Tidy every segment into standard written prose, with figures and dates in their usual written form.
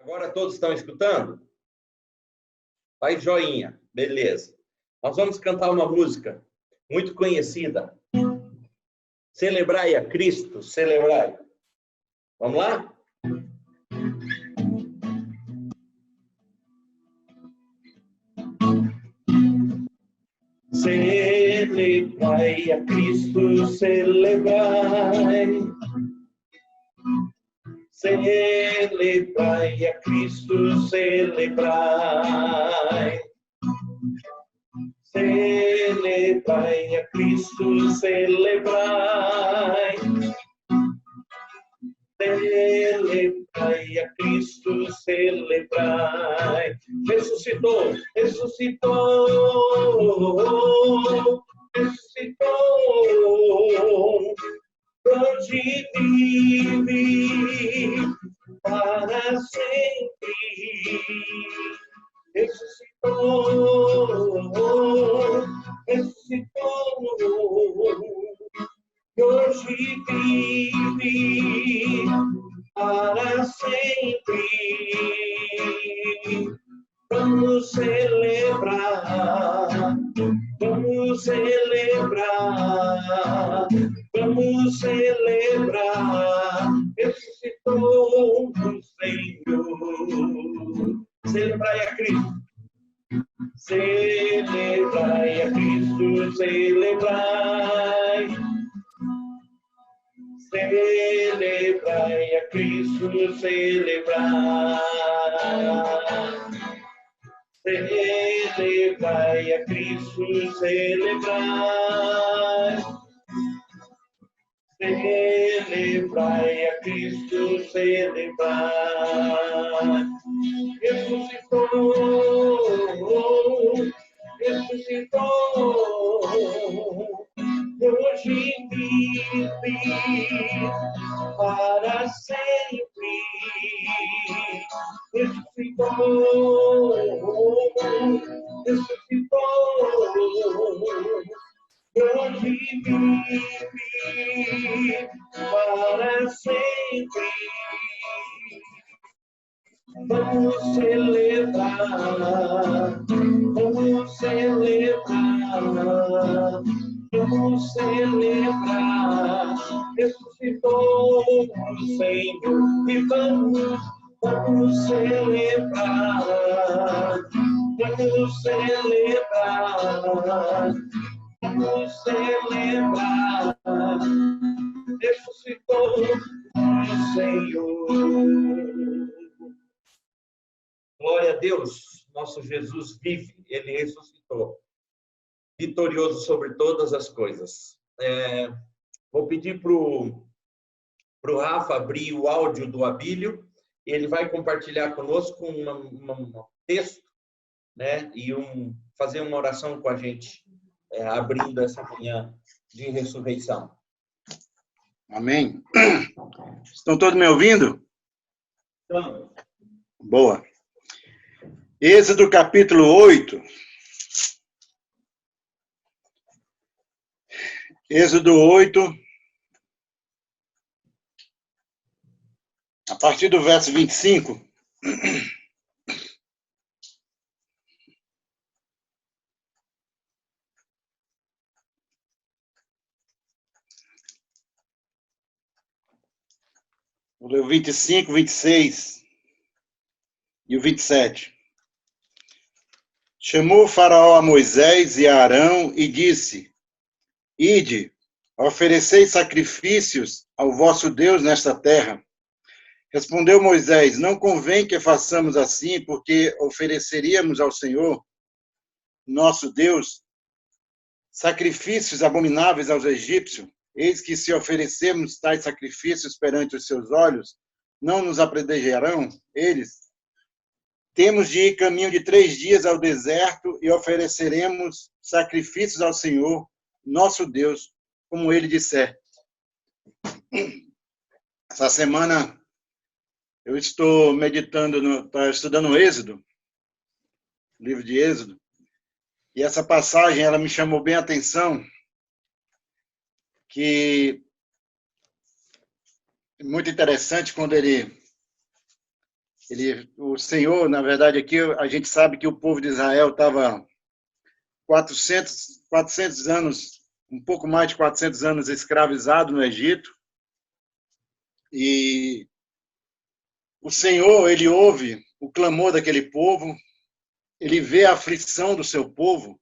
Agora todos estão escutando? Faz joinha, beleza. Nós vamos cantar uma música muito conhecida. Celebrai a Cristo, celebrai. Vamos lá? Celebrai a Cristo, celebrai. Celebrai a Cristo, celebrai. Celebrai a Cristo, celebrai. Celebrai a Cristo, celebrai. Ressuscitou, ressuscitou, ressuscitou. Hoje vive para sempre. Ressuscitou, ressuscitou. Hoje vive para sempre. Vamos celebrar, vamos celebrar, vamos celebrar. Ressuscitou o Senhor. Celebrai a Cristo. Celebrai a Cristo, celebrai. Celebrai a Cristo, celebrai. Celebrai a Cristo, celebrai. Celebrai a Cristo, celebrai. Ressuscitou, ressuscitou. Hoje vive para sempre. Ressuscitou, ressuscitou. Hoje vive para sempre. Vamos celebrar, vamos celebrar, vamos celebrar. Ressuscitou o Senhor e vamos celebrar, vamos celebrar, vamos celebrar. Ressuscitou o Senhor. Glória a Deus, nosso Jesus vive, ele ressuscitou, vitorioso sobre todas as coisas. Vou pedir para o Rafa abrir o áudio do Abílio, ele vai compartilhar conosco um texto, né, e fazer uma oração com a gente, abrindo essa manhã de ressurreição. Amém. Estão todos me ouvindo? Então, boa. Êxodo capítulo 8. Êxodo 8. A partir do verso 25. Vou ler o 25, 26 e o 27. Chamou o faraó a Moisés e a Arão e disse: Ide, oferecei sacrifícios ao vosso Deus nesta terra. Respondeu Moisés: Não convém que façamos assim, porque ofereceríamos ao Senhor, nosso Deus, sacrifícios abomináveis aos egípcios. Eis que se oferecermos tais sacrifícios perante os seus olhos, não nos apedrejarão eles? Temos de ir caminho de 3 dias ao deserto e ofereceremos sacrifícios ao Senhor, nosso Deus, como ele disser. Essa semana eu estou estudando o Êxodo, o livro de Êxodo, e essa passagem ela me chamou bem a atenção, que é muito interessante quando ele O Senhor, na verdade, aqui a gente sabe que o povo de Israel estava 400 anos, um pouco mais de 400 anos escravizado no Egito. E o Senhor, ele ouve o clamor daquele povo, ele vê a aflição do seu povo.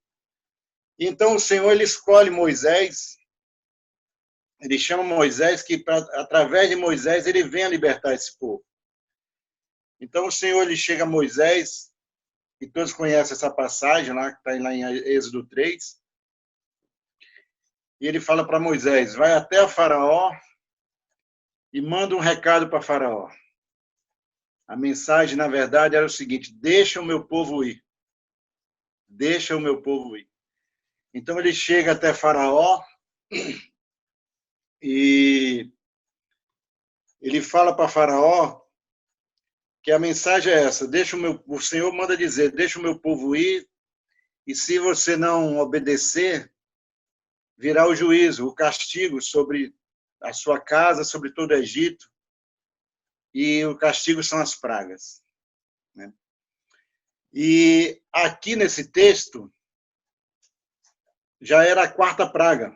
Então o Senhor, ele escolhe Moisés, ele chama Moisés, que através de Moisés ele venha libertar esse povo. Então o Senhor, ele chega a Moisés, e todos conhecem essa passagem lá, que está lá em Êxodo 3, e ele fala para Moisés, vai até a Faraó e manda um recado para Faraó. A mensagem, na verdade, era o seguinte, deixa o meu povo ir. Deixa o meu povo ir. Então ele chega até Faraó e ele fala para Faraó que a mensagem é essa, o Senhor manda dizer, deixa o meu povo ir, e se você não obedecer, virá o juízo, o castigo sobre a sua casa, sobre todo o Egito, e o castigo são as pragas. Né? E aqui nesse texto, já era a quarta praga,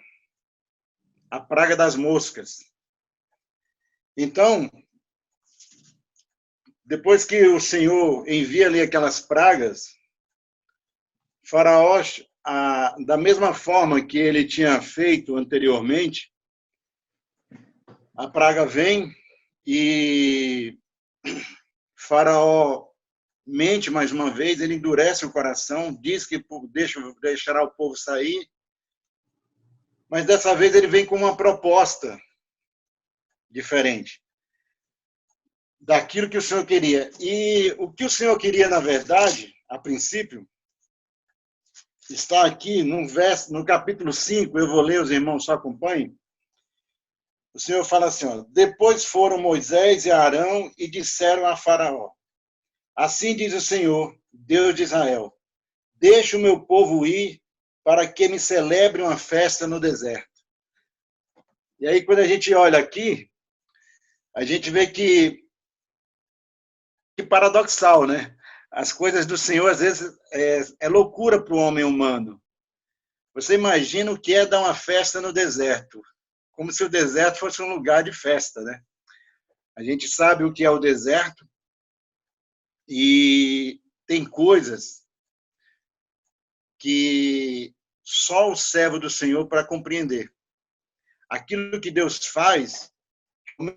a praga das moscas. Então, depois que o Senhor envia ali aquelas pragas, Faraó, da mesma forma que ele tinha feito anteriormente, a praga vem e Faraó mente mais uma vez, ele endurece o coração, diz que deixará o povo sair, mas dessa vez ele vem com uma proposta diferente daquilo que o Senhor queria. E o que o Senhor queria, na verdade, a princípio, está aqui no capítulo 5, eu vou ler, os irmãos só acompanhem. O Senhor fala assim, ó, depois foram Moisés e Arão e disseram a Faraó, assim diz o Senhor, Deus de Israel, deixa o meu povo ir para que me celebre uma festa no deserto. E aí, quando a gente olha aqui, a gente vê que paradoxal, né? As coisas do Senhor, às vezes, é loucura para o homem humano. Você imagina o que é dar uma festa no deserto, como se o deserto fosse um lugar de festa, né? A gente sabe o que é o deserto e tem coisas que só o servo do Senhor para compreender. Aquilo que Deus faz,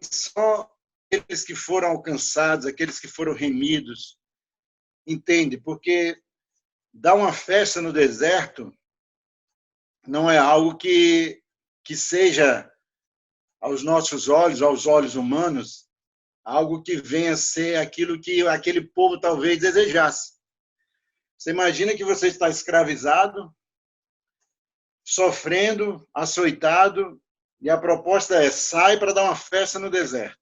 só aqueles que foram alcançados, aqueles que foram remidos, entende? Porque dar uma festa no deserto não é algo que seja, aos nossos olhos, aos olhos humanos, algo que venha a ser aquilo que aquele povo talvez desejasse. Você imagina que você está escravizado, sofrendo, açoitado, e a proposta é, sai para dar uma festa no deserto.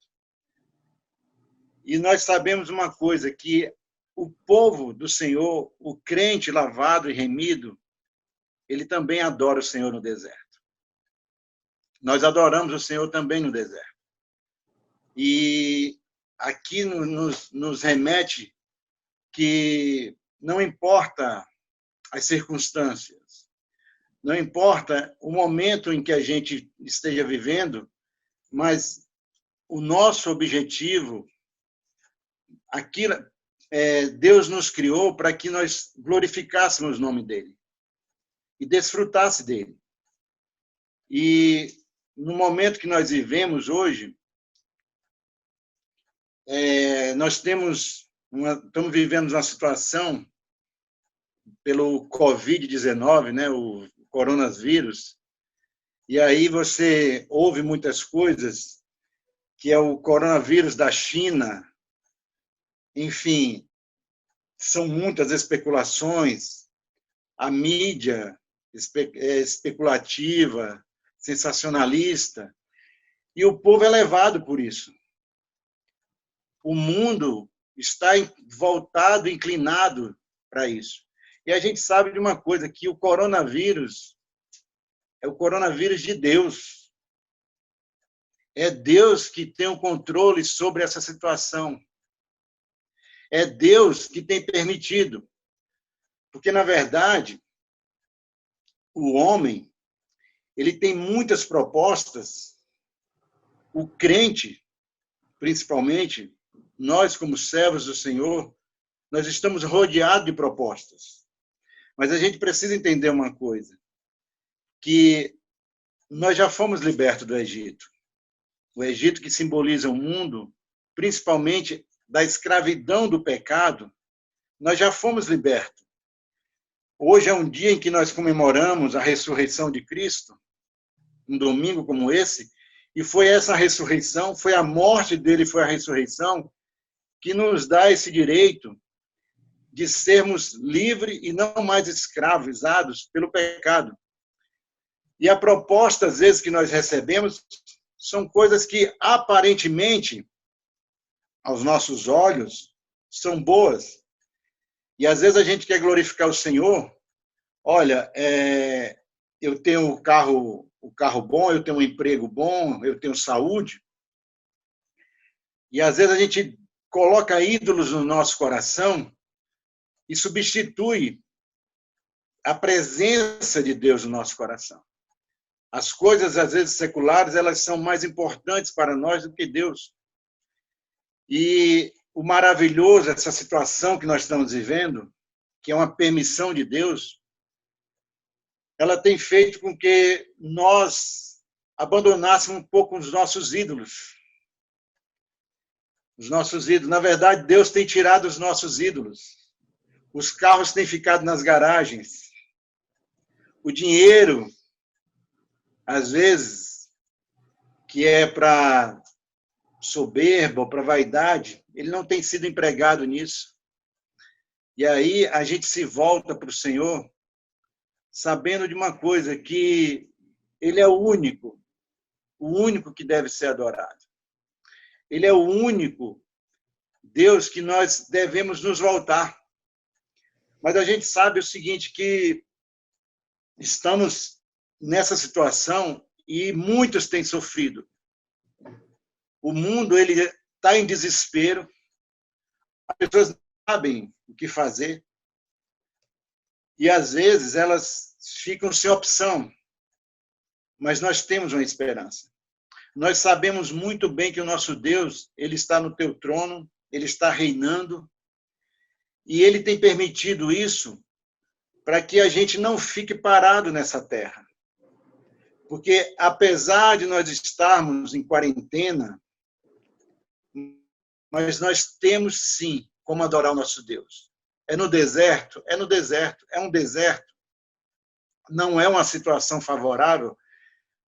E nós sabemos uma coisa, que o povo do Senhor, o crente lavado e remido, ele também adora o Senhor no deserto. Nós adoramos o Senhor também no deserto. E aqui nos remete que não importa as circunstâncias, não importa o momento em que a gente esteja vivendo, mas o nosso objetivo, Deus nos criou para que nós glorificássemos o nome dele e desfrutasse dele. E no momento que nós vivemos hoje, nós estamos vivendo uma situação pelo Covid-19, né, o coronavírus, e aí você ouve muitas coisas, que é o coronavírus da China, enfim, são muitas especulações, a mídia especulativa, sensacionalista, e o povo é levado por isso. O mundo está voltado, inclinado para isso. E a gente sabe de uma coisa, que o coronavírus é o coronavírus de Deus. É Deus que tem o controle sobre essa situação. É Deus que tem permitido. Porque, na verdade, o homem, ele tem muitas propostas. O crente, principalmente, nós como servos do Senhor, nós estamos rodeados de propostas. Mas a gente precisa entender uma coisa, que nós já fomos libertos do Egito. O Egito que simboliza o mundo, principalmente da escravidão do pecado, nós já fomos libertos. Hoje é um dia em que nós comemoramos a ressurreição de Cristo, um domingo como esse, e foi essa ressurreição, foi a morte dele, foi a ressurreição, que nos dá esse direito de sermos livres e não mais escravizados pelo pecado. E a proposta, às vezes, que nós recebemos são coisas que, aparentemente, aos nossos olhos, são boas. E, às vezes, a gente quer glorificar o Senhor. Olha, eu tenho o carro bom, eu tenho um emprego bom, eu tenho saúde. E, às vezes, a gente coloca ídolos no nosso coração e substitui a presença de Deus no nosso coração. As coisas, às vezes, seculares, elas são mais importantes para nós do que Deus. E o maravilhoso, essa situação que nós estamos vivendo, que é uma permissão de Deus, ela tem feito com que nós abandonássemos um pouco os nossos ídolos. Os nossos ídolos. Na verdade, Deus tem tirado os nossos ídolos. Os carros têm ficado nas garagens. O dinheiro, às vezes, que é para soberba, para vaidade, ele não tem sido empregado nisso. E aí a gente se volta para o Senhor, sabendo de uma coisa, que ele é o único que deve ser adorado. Ele é o único Deus que nós devemos nos voltar. Mas a gente sabe o seguinte, que estamos nessa situação e muitos têm sofrido. O mundo ele está em desespero, as pessoas não sabem o que fazer e, às vezes, elas ficam sem opção. Mas nós temos uma esperança. Nós sabemos muito bem que o nosso Deus ele está no teu trono, ele está reinando, e ele tem permitido isso para que a gente não fique parado nessa terra. Porque, apesar de nós estarmos em quarentena, mas nós temos, sim, como adorar o nosso Deus. É no deserto? É no deserto. É um deserto. Não é uma situação favorável.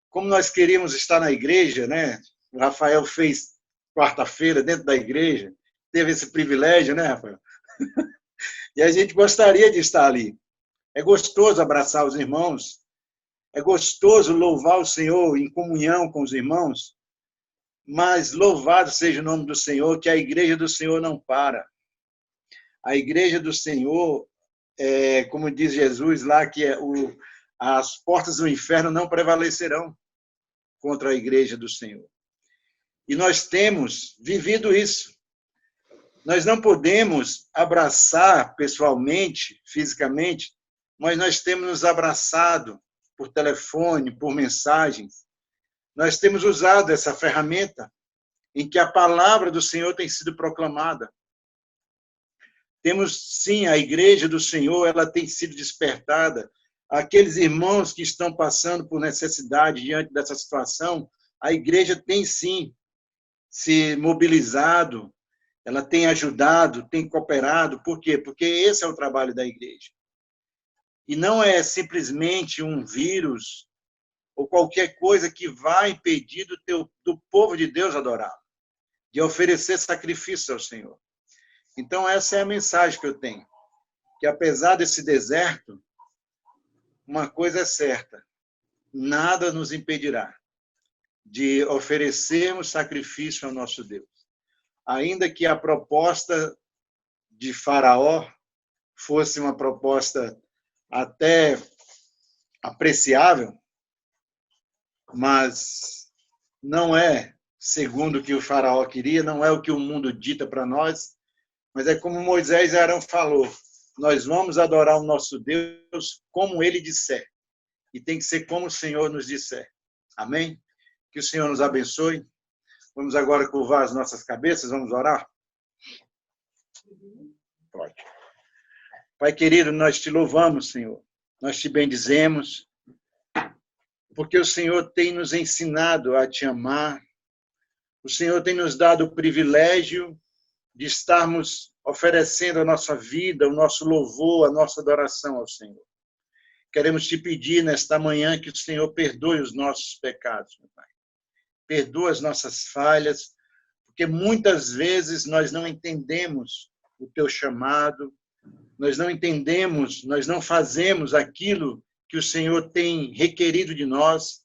Como nós queríamos estar na igreja, né? O Rafael fez quarta-feira dentro da igreja, teve esse privilégio, né, Rafael? E a gente gostaria de estar ali. É gostoso abraçar os irmãos, é gostoso louvar o Senhor em comunhão com os irmãos, mas louvado seja o nome do Senhor, que a igreja do Senhor não para. A igreja do Senhor, como diz Jesus lá, que as portas do inferno não prevalecerão contra a igreja do Senhor. E nós temos vivido isso. Nós não podemos abraçar pessoalmente, fisicamente, mas nós temos nos abraçado por telefone, por mensagens. Nós temos usado essa ferramenta em que a palavra do Senhor tem sido proclamada. Temos, sim, a igreja do Senhor, ela tem sido despertada. Aqueles irmãos que estão passando por necessidade diante dessa situação, a igreja tem, sim, se mobilizado, ela tem ajudado, tem cooperado. Por quê? Porque esse é o trabalho da igreja. E não é simplesmente um vírus ou qualquer coisa que vai impedir do povo de Deus adorar, de oferecer sacrifício ao Senhor. Então, essa é a mensagem que eu tenho, que apesar desse deserto, uma coisa é certa, nada nos impedirá de oferecermos sacrifício ao nosso Deus. Ainda que a proposta de Faraó fosse uma proposta até apreciável, mas não é segundo o que o Faraó queria, não é o que o mundo dita para nós, mas é como Moisés e Arão falou, nós vamos adorar o nosso Deus como ele disser. E tem que ser como o Senhor nos disser. Amém? Que o Senhor nos abençoe. Vamos agora curvar as nossas cabeças, vamos orar? Pode. Pai querido, nós te louvamos, Senhor. Nós te bendizemos, porque o Senhor tem nos ensinado a te amar. O Senhor tem nos dado o privilégio de estarmos oferecendo a nossa vida, o nosso louvor, a nossa adoração ao Senhor. Queremos te pedir nesta manhã que o Senhor perdoe os nossos pecados, meu Pai. Perdoa as nossas falhas, porque muitas vezes nós não entendemos o teu chamado, nós não entendemos, nós não fazemos aquilo que o Senhor tem requerido de nós,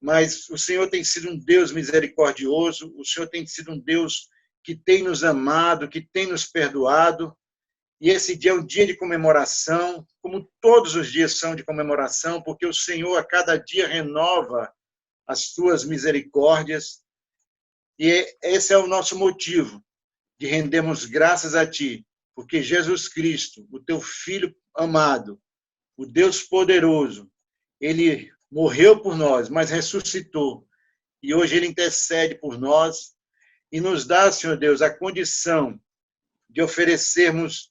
mas o Senhor tem sido um Deus misericordioso, o Senhor tem sido um Deus que tem nos amado, que tem nos perdoado, e esse dia é um dia de comemoração, como todos os dias são de comemoração, porque o Senhor a cada dia renova as tuas misericórdias, e esse é o nosso motivo de rendermos graças a ti, porque Jesus Cristo, o teu Filho amado, o Deus poderoso, ele morreu por nós, mas ressuscitou, e hoje ele intercede por nós e nos dá, Senhor Deus, a condição de oferecermos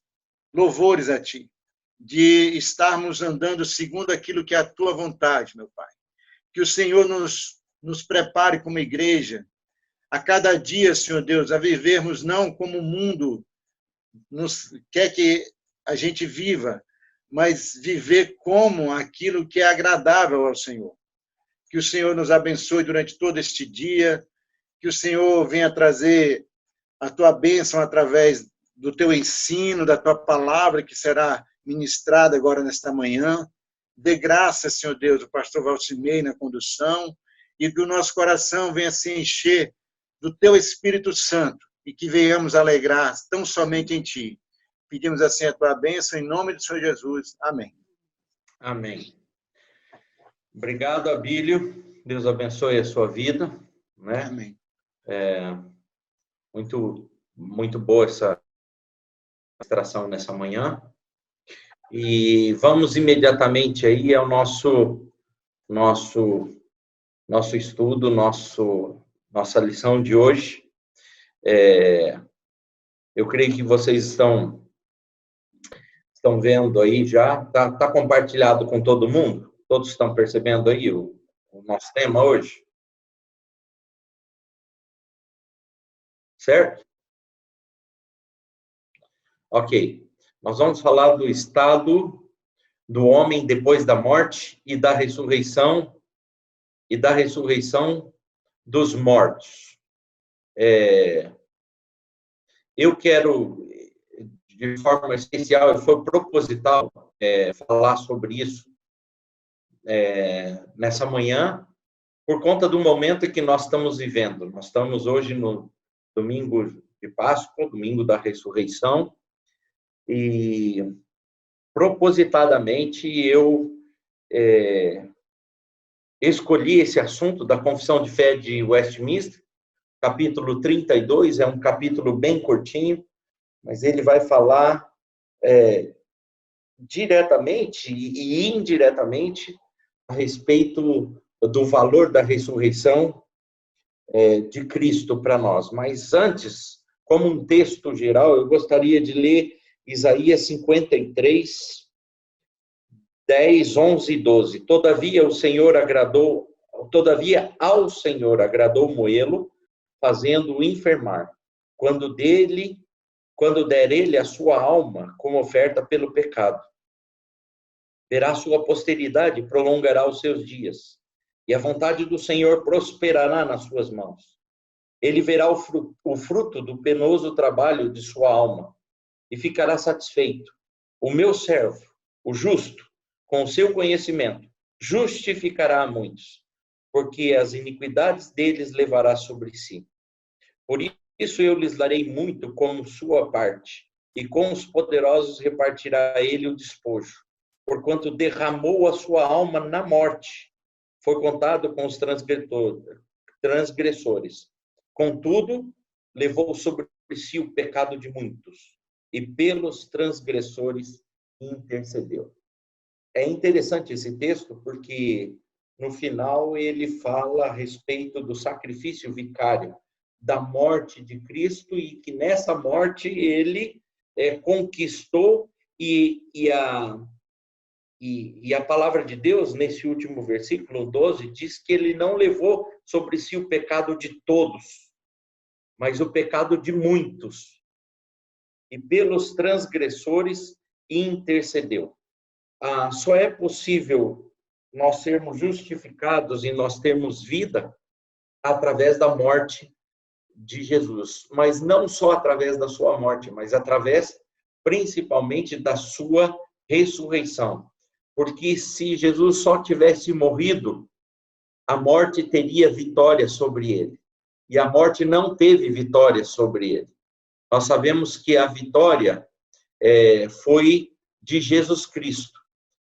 louvores a ti, de estarmos andando segundo aquilo que é a tua vontade, meu Pai. Que o Senhor nos prepare como igreja, a cada dia, Senhor Deus, a vivermos não como o mundo nos quer que a gente viva, mas viver como aquilo que é agradável ao Senhor. Que o Senhor nos abençoe durante todo este dia, que o Senhor venha trazer a tua bênção através do teu ensino, da tua palavra que será ministrada agora nesta manhã. Dê graça, Senhor Deus, o pastor Valcimei na condução, e que o nosso coração venha se encher do teu Espírito Santo e que venhamos alegrar tão somente em ti. Pedimos assim a tua bênção em nome do Senhor Jesus. Amém. Amém. Obrigado, Abílio. Deus abençoe a sua vida. Né? Amém. Muito boa essa ministração nessa manhã. E vamos imediatamente aí ao nosso estudo, nossa lição de hoje. Eu creio que vocês estão vendo aí já. Tá compartilhado com todo mundo? Todos estão percebendo aí o nosso tema hoje? Certo? Ok. Nós vamos falar do estado do homem depois da morte e da ressurreição dos mortos. Eu quero, de forma especial, foi proposital falar sobre isso nessa manhã, por conta do momento em que nós estamos vivendo. Nós estamos hoje no domingo de Páscoa, domingo da ressurreição, e propositadamente eu escolhi esse assunto da Confissão de Fé de Westminster, capítulo 32, é um capítulo bem curtinho, mas ele vai falar diretamente e indiretamente a respeito do valor da ressurreição de Cristo para nós. Mas antes, como um texto geral, eu gostaria de ler Isaías 53, 10, 11 e 12. Todavia ao Senhor agradou moê-lo, fazendo-o enfermar, quando der ele a sua alma como oferta pelo pecado. Verá sua posteridade, prolongará os seus dias, e a vontade do Senhor prosperará nas suas mãos. Ele verá o fruto do penoso trabalho de sua alma, e ficará satisfeito. O meu servo, o justo, com o seu conhecimento, justificará a muitos, porque as iniquidades deles levará sobre si. Por isso eu lhes darei muito como sua parte, e com os poderosos repartirá ele o despojo, porquanto derramou a sua alma na morte, foi contado com os transgressores. Contudo, levou sobre si o pecado de muitos, e pelos transgressores intercedeu. É interessante esse texto, porque no final ele fala a respeito do sacrifício vicário, da morte de Cristo, e que nessa morte ele conquistou, e a palavra de Deus, nesse último versículo 12, diz que ele não levou sobre si o pecado de todos, mas o pecado de muitos, e pelos transgressores intercedeu. Só é possível nós sermos justificados e nós termos vida através da morte de Jesus, mas não só através da sua morte, mas através principalmente da sua ressurreição. Porque se Jesus só tivesse morrido, a morte teria vitória sobre ele. E a morte não teve vitória sobre ele. Nós sabemos que a vitória foi de Jesus Cristo.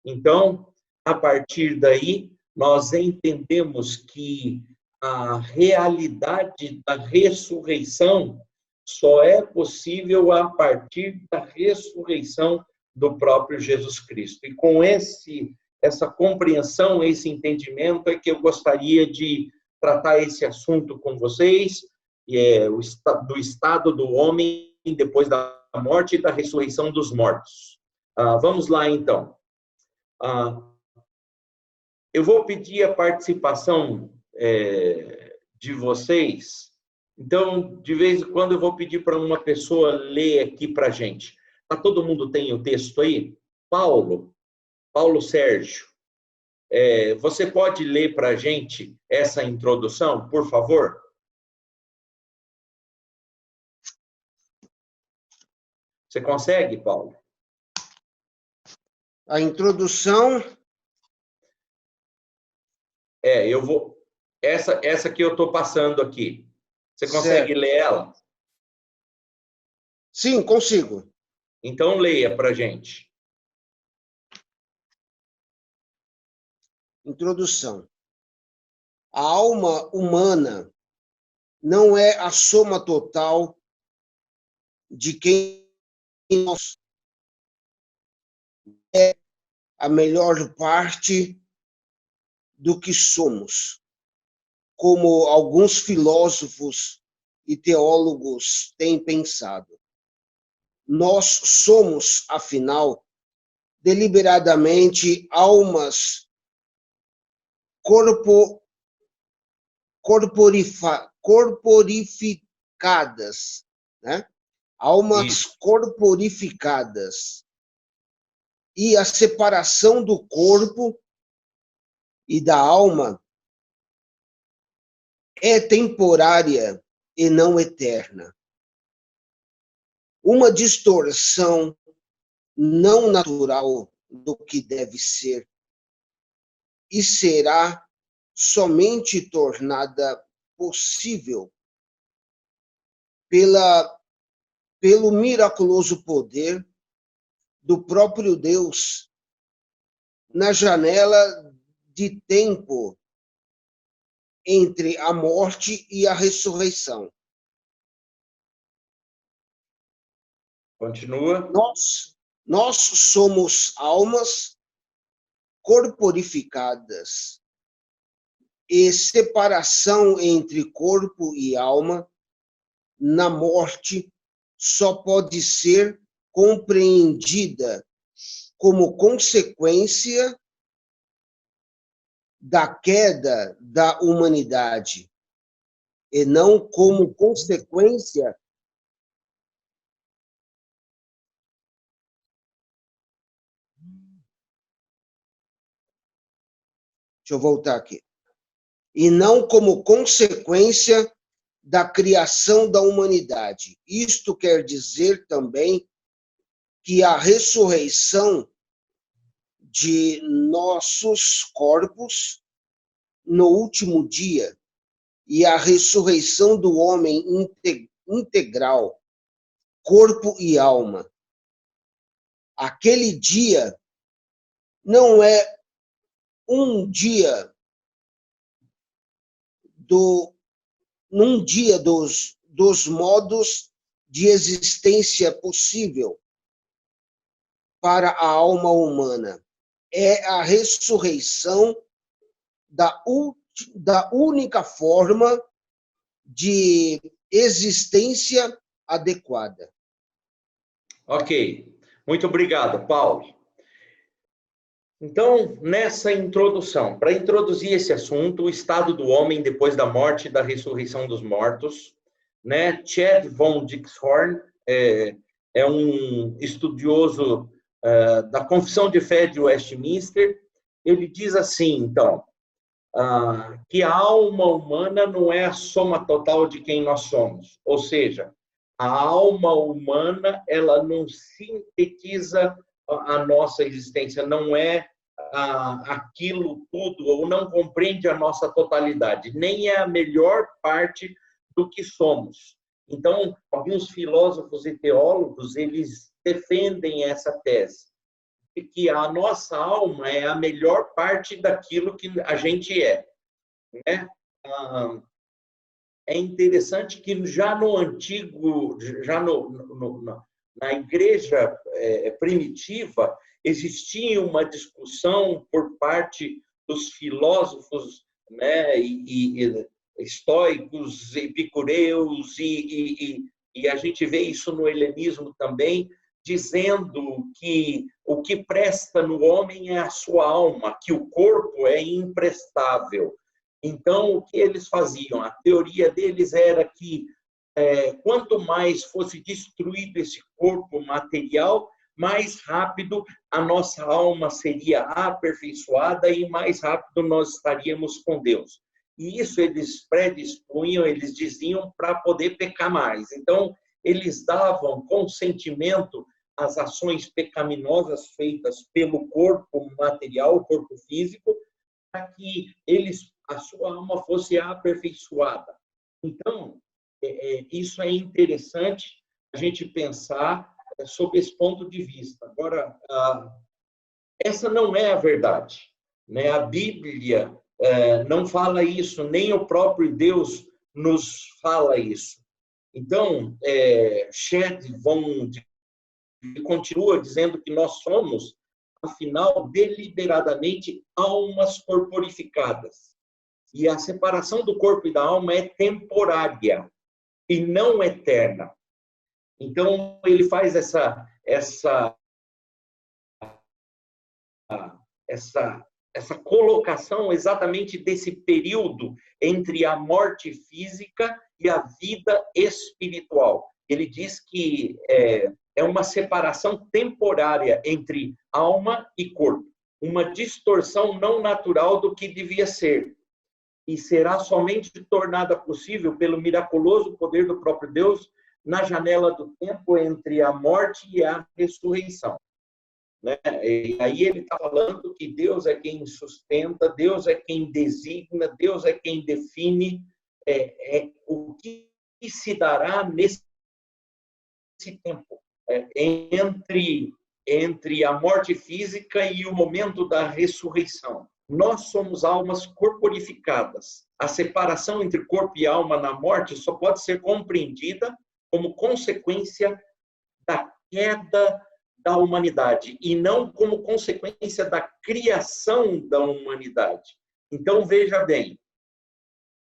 Então, a partir daí, nós entendemos que a realidade da ressurreição só é possível a partir da ressurreição do próprio Jesus Cristo. E com essa compreensão, esse entendimento, é que eu gostaria de tratar esse assunto com vocês, do estado do homem depois da morte e da ressurreição dos mortos. Vamos lá, então. Eu vou pedir a participação de vocês. Então, de vez em quando, eu vou pedir para uma pessoa ler aqui para a gente. Todo mundo tem o texto aí? Paulo Sérgio, você pode ler para a gente essa introdução, por favor? Você consegue, Paulo? A introdução... eu vou... Essa que eu estou passando aqui. Você consegue ler ela? Sim, consigo. Então, leia para a gente. Introdução. A alma humana não é a soma total de quem nós é a melhor parte do que somos, como alguns filósofos e teólogos têm pensado. Nós somos, afinal, deliberadamente almas corporificadas, né? Almas corporificadas. E a separação do corpo e da alma é temporária e não eterna. Uma distorção não natural do que deve ser e será somente tornada possível pelo miraculoso poder do próprio Deus na janela de tempo entre a morte e a ressurreição. Continua. Nós somos almas corporificadas, e separação entre corpo e alma na morte só pode ser compreendida como consequência da queda da humanidade, e não como consequência deixa eu voltar aqui. E não como consequência da criação da humanidade. Isto quer dizer também que a ressurreição de nossos corpos no último dia e a ressurreição do homem integral, corpo e alma. Aquele dia não é um dia num dia dos modos de existência possível para a alma humana. É a ressurreição da única forma de existência adequada. Ok. Muito obrigado, Paulo. Então, nessa introdução, para introduzir esse assunto, o estado do homem depois da morte e da ressurreição dos mortos, né? Chad von Dixhorn é um estudioso da Confissão de Fé de Westminster. Ele diz assim, então, que a alma humana não é a soma total de quem nós somos. Ou seja, a alma humana, ela não sintetiza a nossa existência, não é aquilo tudo, ou não compreende a nossa totalidade, nem é a melhor parte do que somos. Então, alguns filósofos e teólogos, eles defendem essa tese, de que a nossa alma é a melhor parte daquilo que a gente é, né? É interessante que já no antigo, na igreja primitiva, existia uma discussão por parte dos filósofos, né, e estoicos, epicureus, e a gente vê isso no helenismo também, dizendo que o que presta no homem é a sua alma, que o corpo é imprestável. Então, o que eles faziam? A teoria deles era que quanto mais fosse destruído esse corpo material, mais rápido a nossa alma seria aperfeiçoada e mais rápido nós estaríamos com Deus. E isso eles predispunham, eles diziam, para poder pecar mais. Então, eles davam consentimento às ações pecaminosas feitas pelo corpo material, o corpo físico, para que a sua alma fosse aperfeiçoada. Então, isso é interessante a gente pensar sob esse ponto de vista. Agora, essa não é a verdade, né? A Bíblia não fala isso, nem o próprio Deus nos fala isso. Então, Chad von continua dizendo que nós somos, afinal, deliberadamente, almas corporificadas. E a separação do corpo e da alma é temporária e não eterna. Então, ele faz essa colocação exatamente desse período entre a morte física e a vida espiritual. Ele diz que é uma separação temporária entre alma e corpo, uma distorção não natural do que devia ser, e será somente tornada possível pelo miraculoso poder do próprio Deus na janela do tempo entre a morte e a ressurreição. Né? E aí ele está falando que Deus é quem sustenta, Deus é quem designa, Deus é quem define o que se dará nesse tempo, entre a morte física e o momento da ressurreição. Nós somos almas corporificadas. A separação entre corpo e alma na morte só pode ser compreendida como consequência da queda da humanidade e não como consequência da criação da humanidade. Então, veja bem,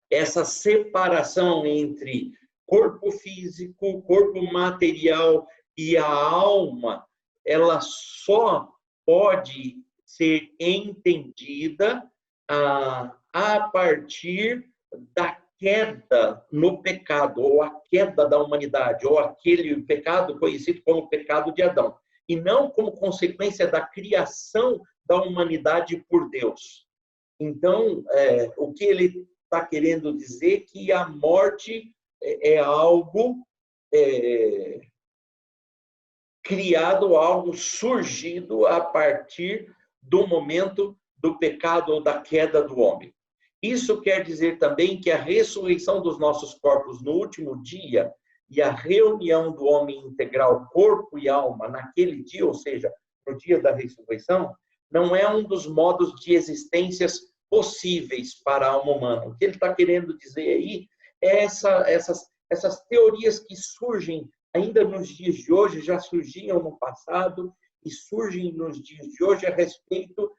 essa separação entre corpo físico, corpo material e a alma, ela só pode ser entendida a partir da queda no pecado, ou a queda da humanidade, ou aquele pecado conhecido como pecado de Adão, e não como consequência da criação da humanidade por Deus. Então, o que ele está querendo dizer é que a morte é algo criado, algo surgido a partir do momento do pecado ou da queda do homem. Isso quer dizer também que a ressurreição dos nossos corpos no último dia e a reunião do homem integral, corpo e alma, naquele dia, ou seja, no dia da ressurreição, não é um dos modos de existências possíveis para a alma humana. O que ele está querendo dizer aí é essas teorias que surgem ainda nos dias de hoje, já surgiam no passado e surgem nos dias de hoje a respeito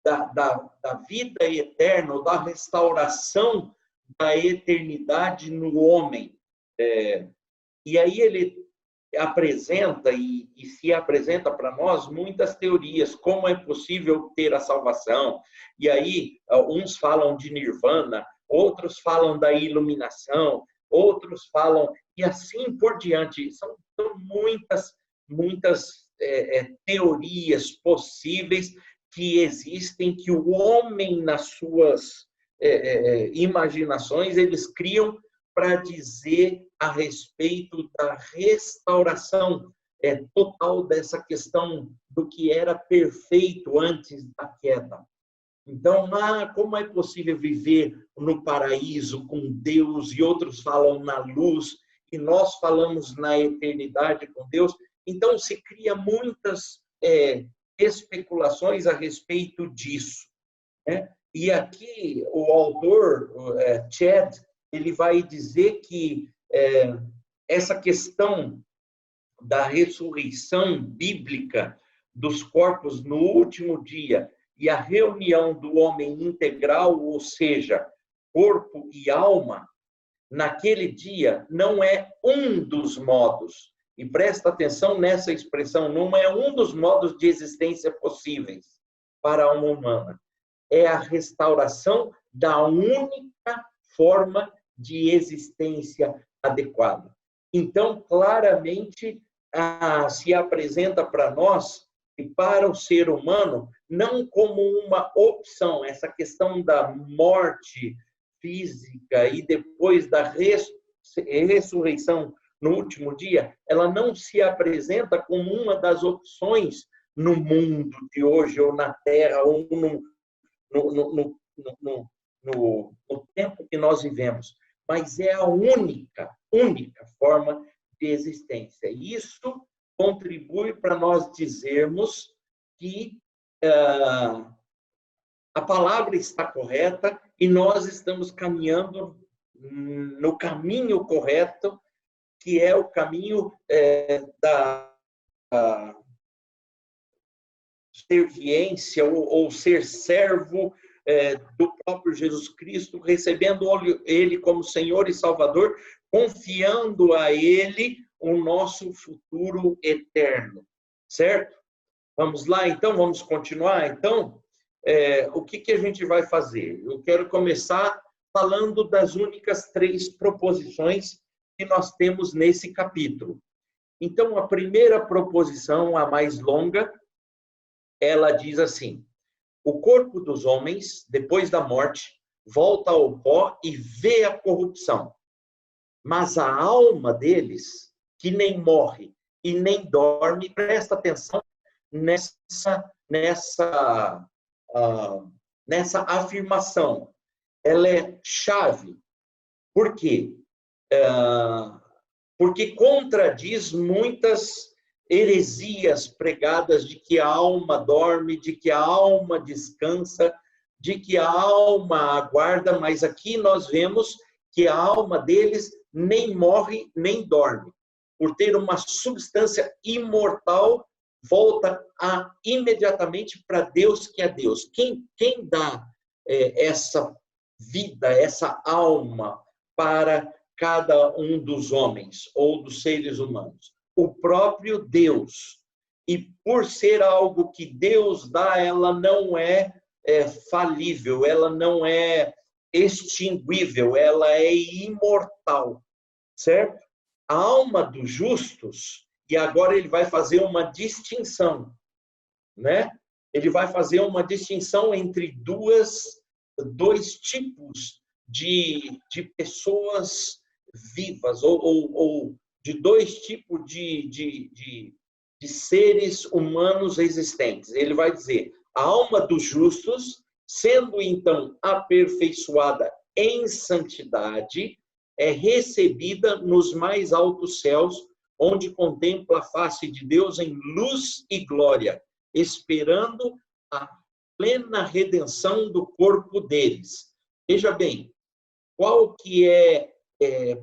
da vida eterna, ou da restauração da eternidade no homem. E aí ele apresenta e se apresenta para nós muitas teorias, como é possível ter a salvação. E aí uns falam de nirvana, outros falam da iluminação, outros falam, e assim por diante. São muitas teorias possíveis que existem, que o homem, nas suas imaginações, eles criam para dizer a respeito da restauração total dessa questão do que era perfeito antes da queda. Então, como é possível viver no paraíso com Deus, e outros falam na luz, e nós falamos na eternidade com Deus. Então, se cria muitas especulações a respeito disso, né? E aqui o autor, Chad, ele vai dizer que essa questão da ressurreição bíblica dos corpos no último dia e a reunião do homem integral, ou seja, corpo e alma, naquele dia, não é um dos modos. E presta atenção nessa expressão, não é um dos modos de existência possíveis para a alma humana. É a restauração da única forma de existência adequada. Então, claramente, se apresenta para nós e para o ser humano não como uma opção, essa questão da morte física e depois da ressurreição no último dia, ela não se apresenta como uma das opções no mundo de hoje, ou na Terra, ou no tempo que nós vivemos, mas é a única forma de existência. E isso contribui para nós dizermos que a palavra está correta e nós estamos caminhando no caminho correto, que é o caminho da serviência, ou ser servo do próprio Jesus Cristo, recebendo Ele como Senhor e Salvador, confiando a Ele o nosso futuro eterno, certo? Vamos lá, então? Vamos continuar? Então, o que a gente vai fazer? Eu quero começar falando das únicas 3 proposições que nós temos nesse capítulo. Então, a primeira proposição, a mais longa, ela diz assim: o corpo dos homens, depois da morte, volta ao pó e vê a corrupção. Mas a alma deles, que nem morre e nem dorme, presta atenção nessa afirmação. Ela é chave. Por quê? Porque contradiz muitas heresias pregadas de que a alma dorme, de que a alma descansa, de que a alma aguarda, mas aqui nós vemos que a alma deles nem morre nem dorme. Por ter uma substância imortal, volta imediatamente para Deus, que é Deus. Quem dá essa vida, essa alma para cada um dos homens ou dos seres humanos? O próprio Deus. E por ser algo que Deus dá, ela não é falível, ela não é extinguível, ela é imortal, certo? A alma dos justos, e agora ele vai fazer uma distinção, né? Ele vai fazer uma distinção entre dois tipos de pessoas vivas, ou de 2 tipos de seres humanos existentes. Ele vai dizer: a alma dos justos, sendo então aperfeiçoada em santidade, é recebida nos mais altos céus, onde contempla a face de Deus em luz e glória, esperando a plena redenção do corpo deles. Veja bem, qual que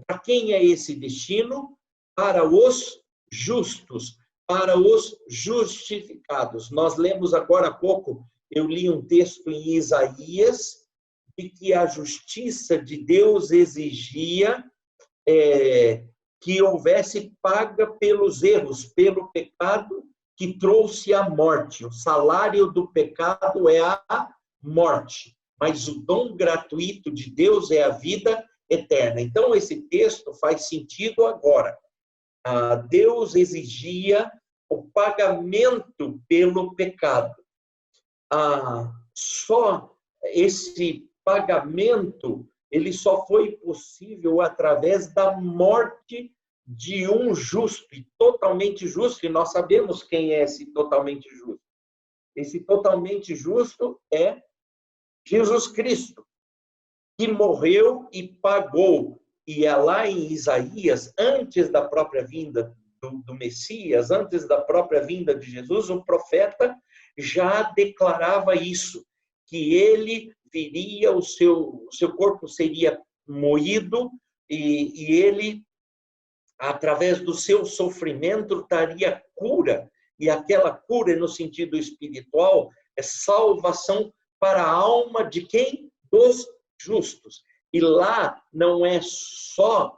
para quem é esse destino? para os justos, para os justificados. Nós lemos agora há pouco, eu li um texto em Isaías, de que a justiça de Deus exigia que houvesse paga pelos erros, pelo pecado que trouxe a morte. O salário do pecado é a morte, mas o dom gratuito de Deus é a vida eterna. Então, esse texto faz sentido agora. Deus exigia o pagamento pelo pecado. Só esse pagamento, ele só foi possível através da morte de um justo, e totalmente justo, e nós sabemos quem é esse totalmente justo. Esse totalmente justo é Jesus Cristo, que morreu e pagou. E é lá em Isaías, antes da própria vinda do Messias, antes da própria vinda de Jesus, o profeta já declarava isso, que ele viria, o seu corpo seria moído e ele, através do seu sofrimento, traria cura. E aquela cura, no sentido espiritual, é salvação para a alma de quem? Dos justos. E lá não é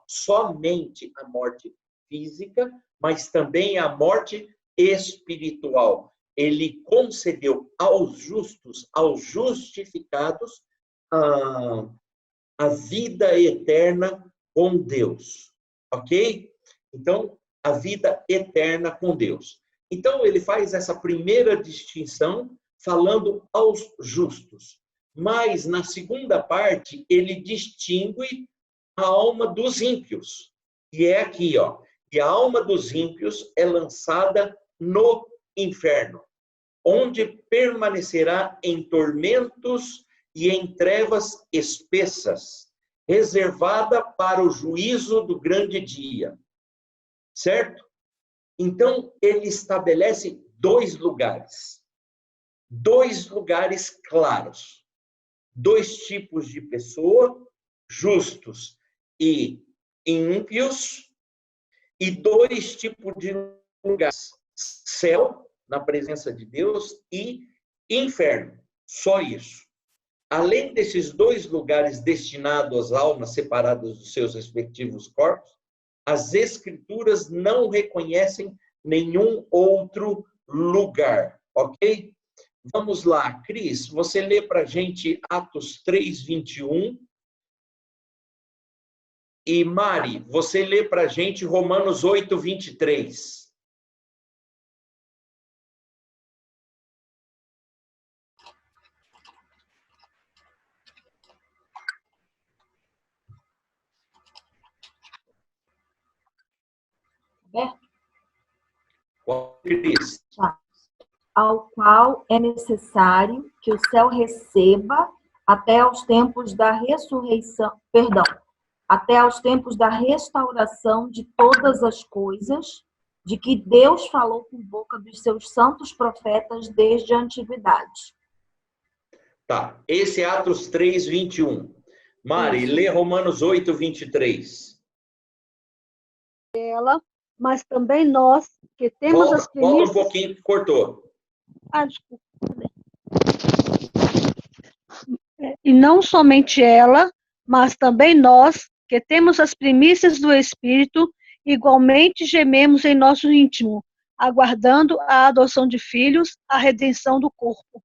somente a morte física, mas também a morte espiritual. Ele concedeu aos justos, aos justificados, a vida eterna com Deus. Ok? Então, a vida eterna com Deus. Então, ele faz essa primeira distinção falando aos justos. Mas, na segunda parte, ele distingue a alma dos ímpios. E é aqui, ó. E a alma dos ímpios é lançada no inferno, onde permanecerá em tormentos e em trevas espessas, reservada para o juízo do grande dia. Certo? Então, ele estabelece dois lugares claros. Dois tipos de pessoa, justos e ímpios, e dois tipos de lugares, céu, na presença de Deus, e inferno. Só isso. Além desses dois lugares destinados às almas separadas dos seus respectivos corpos, as Escrituras não reconhecem nenhum outro lugar, ok? Vamos lá, Cris, você lê para a gente Atos 3, 21. E Mari, você lê para a gente Romanos 8, 23. Cris. Ao qual é necessário que o céu receba até aos tempos da ressurreição, até aos tempos da restauração de todas as coisas, de que Deus falou por boca dos seus santos profetas desde a antiguidade. Tá, esse é Atos 3, 21. Mari, lê Romanos 8, 23. Mas também nós, que temos as primícias... Volta um pouquinho, que cortou. Desculpa. E não somente ela, mas também nós, que temos as primícias do Espírito, igualmente gememos em nosso íntimo, aguardando a adoção de filhos, a redenção do corpo.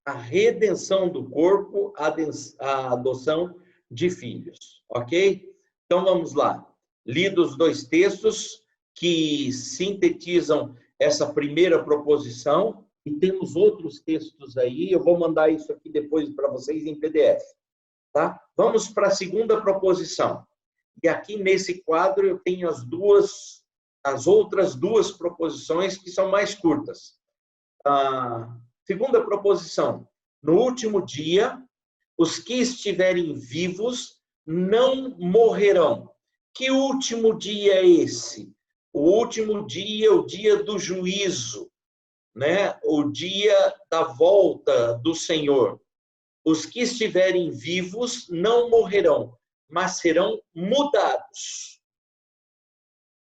A redenção do corpo, a adoção de filhos, ok? Então, vamos lá. Lidos os dois textos que sintetizam essa primeira proposição, e temos outros textos aí, eu vou mandar isso aqui depois para vocês em PDF, tá? Vamos para a segunda proposição. E aqui nesse quadro eu tenho as outras duas proposições que são mais curtas. Segunda proposição: no último dia, os que estiverem vivos não morrerão. Que último dia é esse? O último dia é o dia do juízo, né? O dia da volta do Senhor. Os que estiverem vivos não morrerão, mas serão mudados.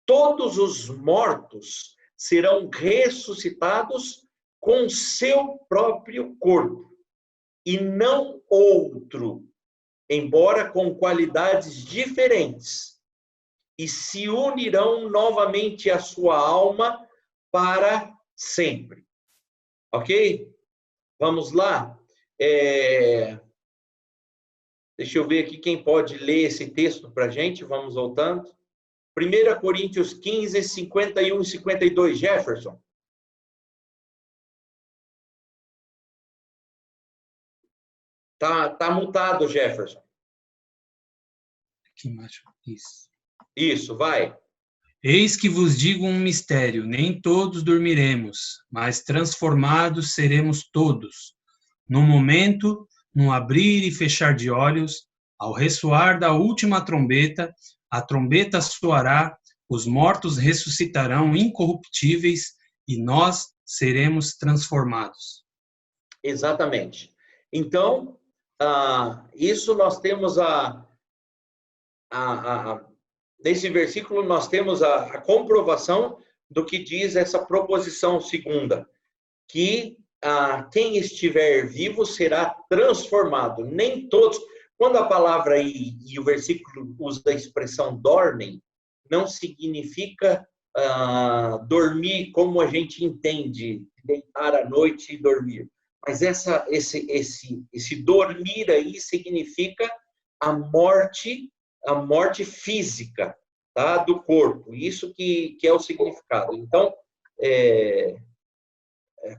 todos os mortos serão ressuscitados com seu próprio corpo, e não outro, embora com qualidades diferentes, e se unirão novamente à sua alma para sempre. Ok? Vamos lá? Deixa eu ver aqui quem pode ler esse texto para a gente. Vamos voltando. 1 Coríntios 15, 51 e 52. Jefferson. Tá mutado, Jefferson. Aqui embaixo. Isso. Isso, vai. Eis que vos digo um mistério, nem todos dormiremos, mas transformados seremos todos. No momento, no abrir e fechar de olhos, ao ressoar da última trombeta, a trombeta soará, os mortos ressuscitarão incorruptíveis e nós seremos transformados. Exatamente. Então, isso nós temos nesse versículo nós temos a comprovação do que diz essa proposição segunda, que quem estiver vivo será transformado. Nem todos. Quando a palavra e o versículo usa a expressão dormem, não significa dormir como a gente entende, deitar à noite e dormir. Mas esse dormir aí significa a morte física, tá, do corpo. Isso que é o significado. Então,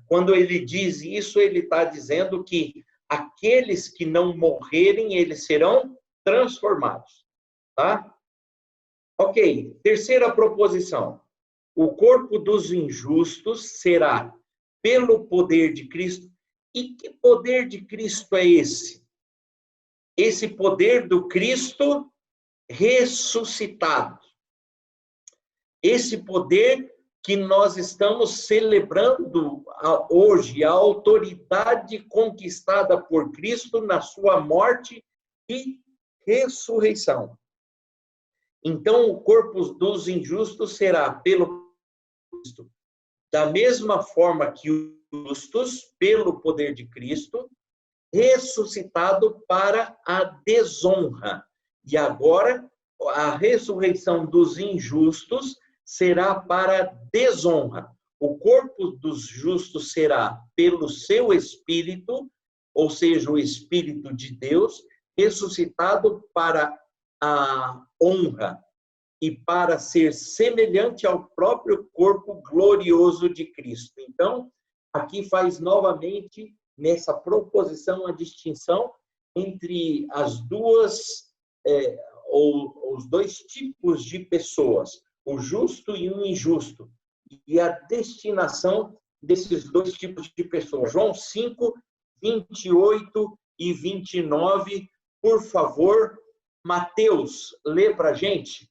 quando ele diz isso, ele está dizendo que aqueles que não morrerem, eles serão transformados. Tá? Ok, terceira proposição. O corpo dos injustos será pelo poder de Cristo. E que poder de Cristo é esse? Esse poder do Cristo ressuscitado. Esse poder que nós estamos celebrando hoje, a autoridade conquistada por Cristo na sua morte e ressurreição. Então, o corpo dos injustos será pelo Cristo, da mesma forma que os justos, pelo poder de Cristo, ressuscitado para a desonra. E agora, a ressurreição dos injustos será para desonra. O corpo dos justos será pelo seu Espírito, ou seja, o Espírito de Deus, ressuscitado para a honra e para ser semelhante ao próprio corpo glorioso de Cristo. Então, aqui faz novamente, nessa proposição, a distinção entre as duas, ou os dois tipos de pessoas, o justo e o injusto, e a destinação desses dois tipos de pessoas. João 5, 28 e 29, por favor, Mateus, lê para a gente.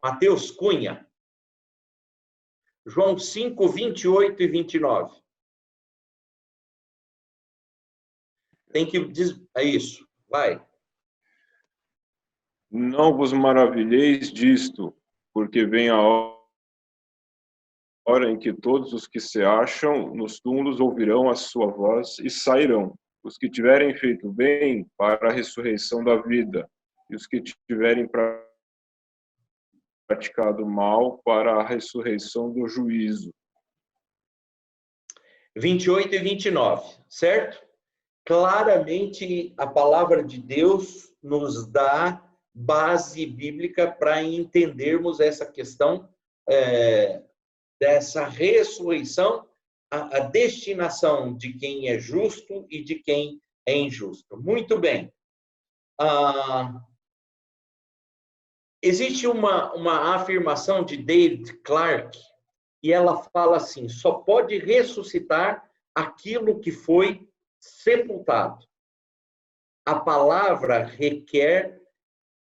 Mateus Cunha. João 5, 28 e 29. Tem que dizer, é isso, vai. Não vos maravilheis disto, porque vem a hora em que todos os que se acham nos túmulos ouvirão a sua voz e sairão. Os que tiverem feito bem para a ressurreição da vida, e os que tiverem praticado mal para a ressurreição do juízo. 28 e 29, certo? Claramente, a palavra de Deus nos dá base bíblica para entendermos essa questão dessa ressurreição, a destinação de quem é justo e de quem é injusto. Muito bem. Existe uma afirmação de David Clark, e ela fala assim: só pode ressuscitar aquilo que foi sepultado. A palavra requer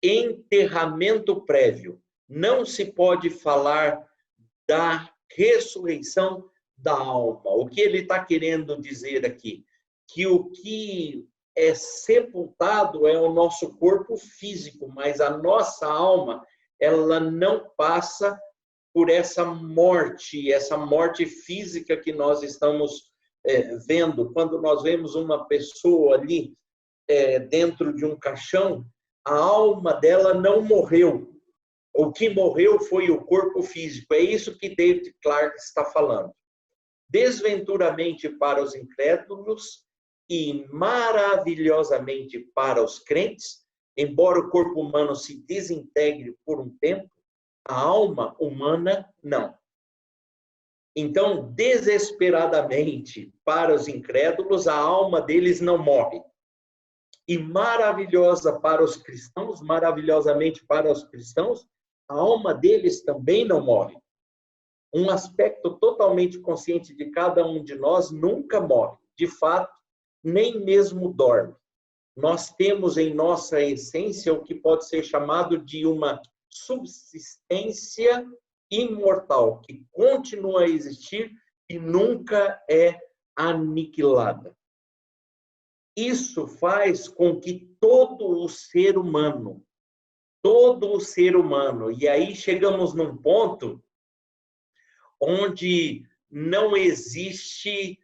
enterramento prévio. Não se pode falar da ressurreição da alma. O que ele está querendo dizer aqui? Que o que é sepultado é o nosso corpo físico, mas a nossa alma, ela não passa por essa morte física que nós estamos vendo. Quando nós vemos uma pessoa ali dentro de um caixão, a alma dela não morreu. O que morreu foi o corpo físico. É isso que David Clark está falando. Desventuramente para os incrédulos e maravilhosamente para os crentes, embora o corpo humano se desintegre por um tempo, a alma humana não. Então, desesperadamente para os incrédulos, a alma deles não morre. E maravilhosamente para os cristãos, a alma deles também não morre. Um aspecto totalmente consciente de cada um de nós nunca morre. De fato, nem mesmo dorme. Nós temos em nossa essência o que pode ser chamado de uma subsistência imortal, que continua a existir e nunca é aniquilada. Isso faz com que todo o ser humano, e aí chegamos num ponto onde não existe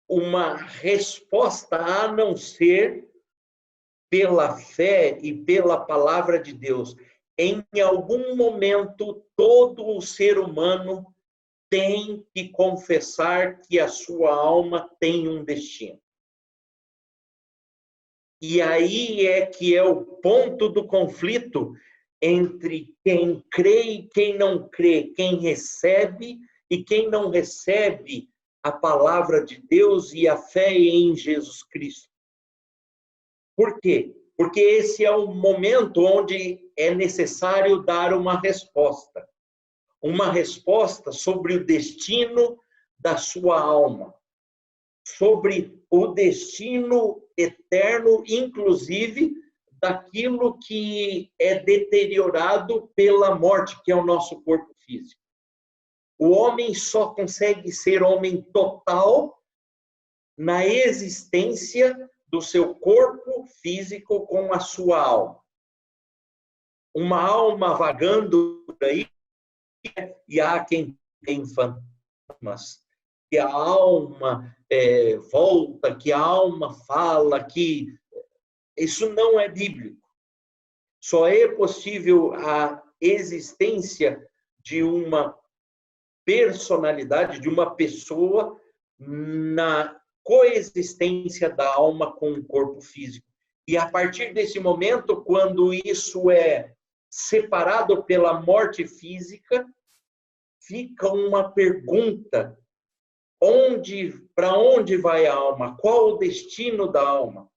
uma resposta a não ser pela fé e pela palavra de Deus. Em algum momento, todo o ser humano tem que confessar que a sua alma tem um destino. E aí é que é o ponto do conflito entre quem crê e quem não crê, quem recebe e quem não recebe a palavra de Deus e a fé em Jesus Cristo. Por quê? Porque esse é o momento onde é necessário dar uma resposta sobre o destino da sua alma, sobre o destino eterno, inclusive daquilo que é deteriorado pela morte, que é o nosso corpo físico. O homem só consegue ser homem total na existência do seu corpo físico com a sua alma. Uma alma vagando por aí, e há quem tem fantasmas, que a alma volta, que a alma fala, que isso não é bíblico. Só é possível a existência de uma personalidade, de uma pessoa na coexistência da alma com o corpo físico. E a partir desse momento, quando isso é separado pela morte física, fica uma pergunta: para onde vai a alma? Qual o destino da alma?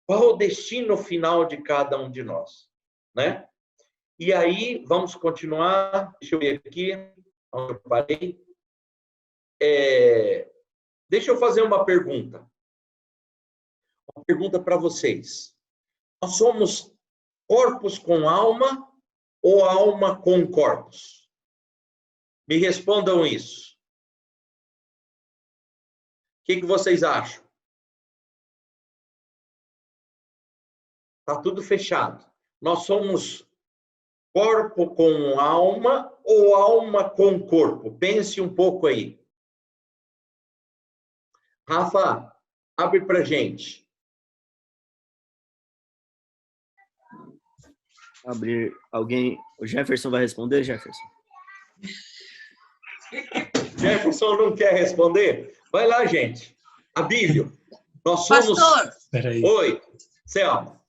Qual o destino final de cada um de nós, né? E aí, vamos continuar. Deixa eu ver aqui onde eu parei. Deixa eu fazer uma pergunta. Uma pergunta para vocês. Nós somos corpos com alma ou alma com corpos? Me respondam isso. O que vocês acham? Está tudo fechado. Nós somos corpo com alma ou alma com corpo? Pense um pouco aí. Rafa, abre para gente. Abrir alguém. O Jefferson vai responder, Jefferson? Jefferson não quer responder? Vai lá, gente. Abílio, nós somos... Pastor. Peraí. Oi, Selma.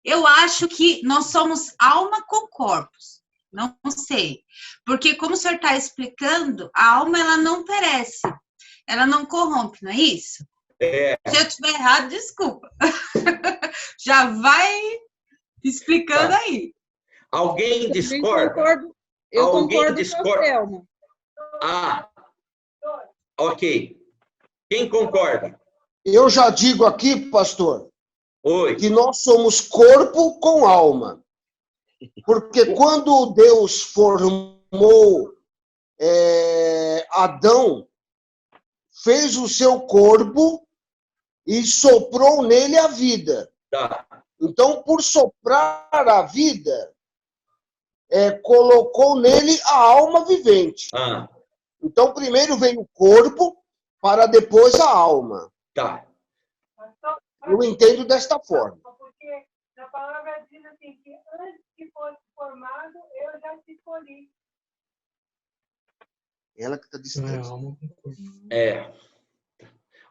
Eu acho que nós somos alma com corpos. Não sei. Porque, como o senhor está explicando, a alma ela não perece. Ela não corrompe, não é isso? Se eu estiver errado, desculpa. Já vai explicando aí. Alguém discorda? Eu concordo com a Selma. Ah, ok. Quem concorda? Eu já digo aqui, pastor, Oi. que nós somos corpo com alma. Porque quando Deus formou Adão, fez o seu corpo e soprou nele a vida. Tá. Então, por soprar a vida, colocou nele a alma vivente. Ah, Então, primeiro vem o corpo, para depois a alma. tá. Eu entendo desta forma. Porque na palavra diz assim, que antes que fosse formado, eu já te escolhi. Ela que está dizendo.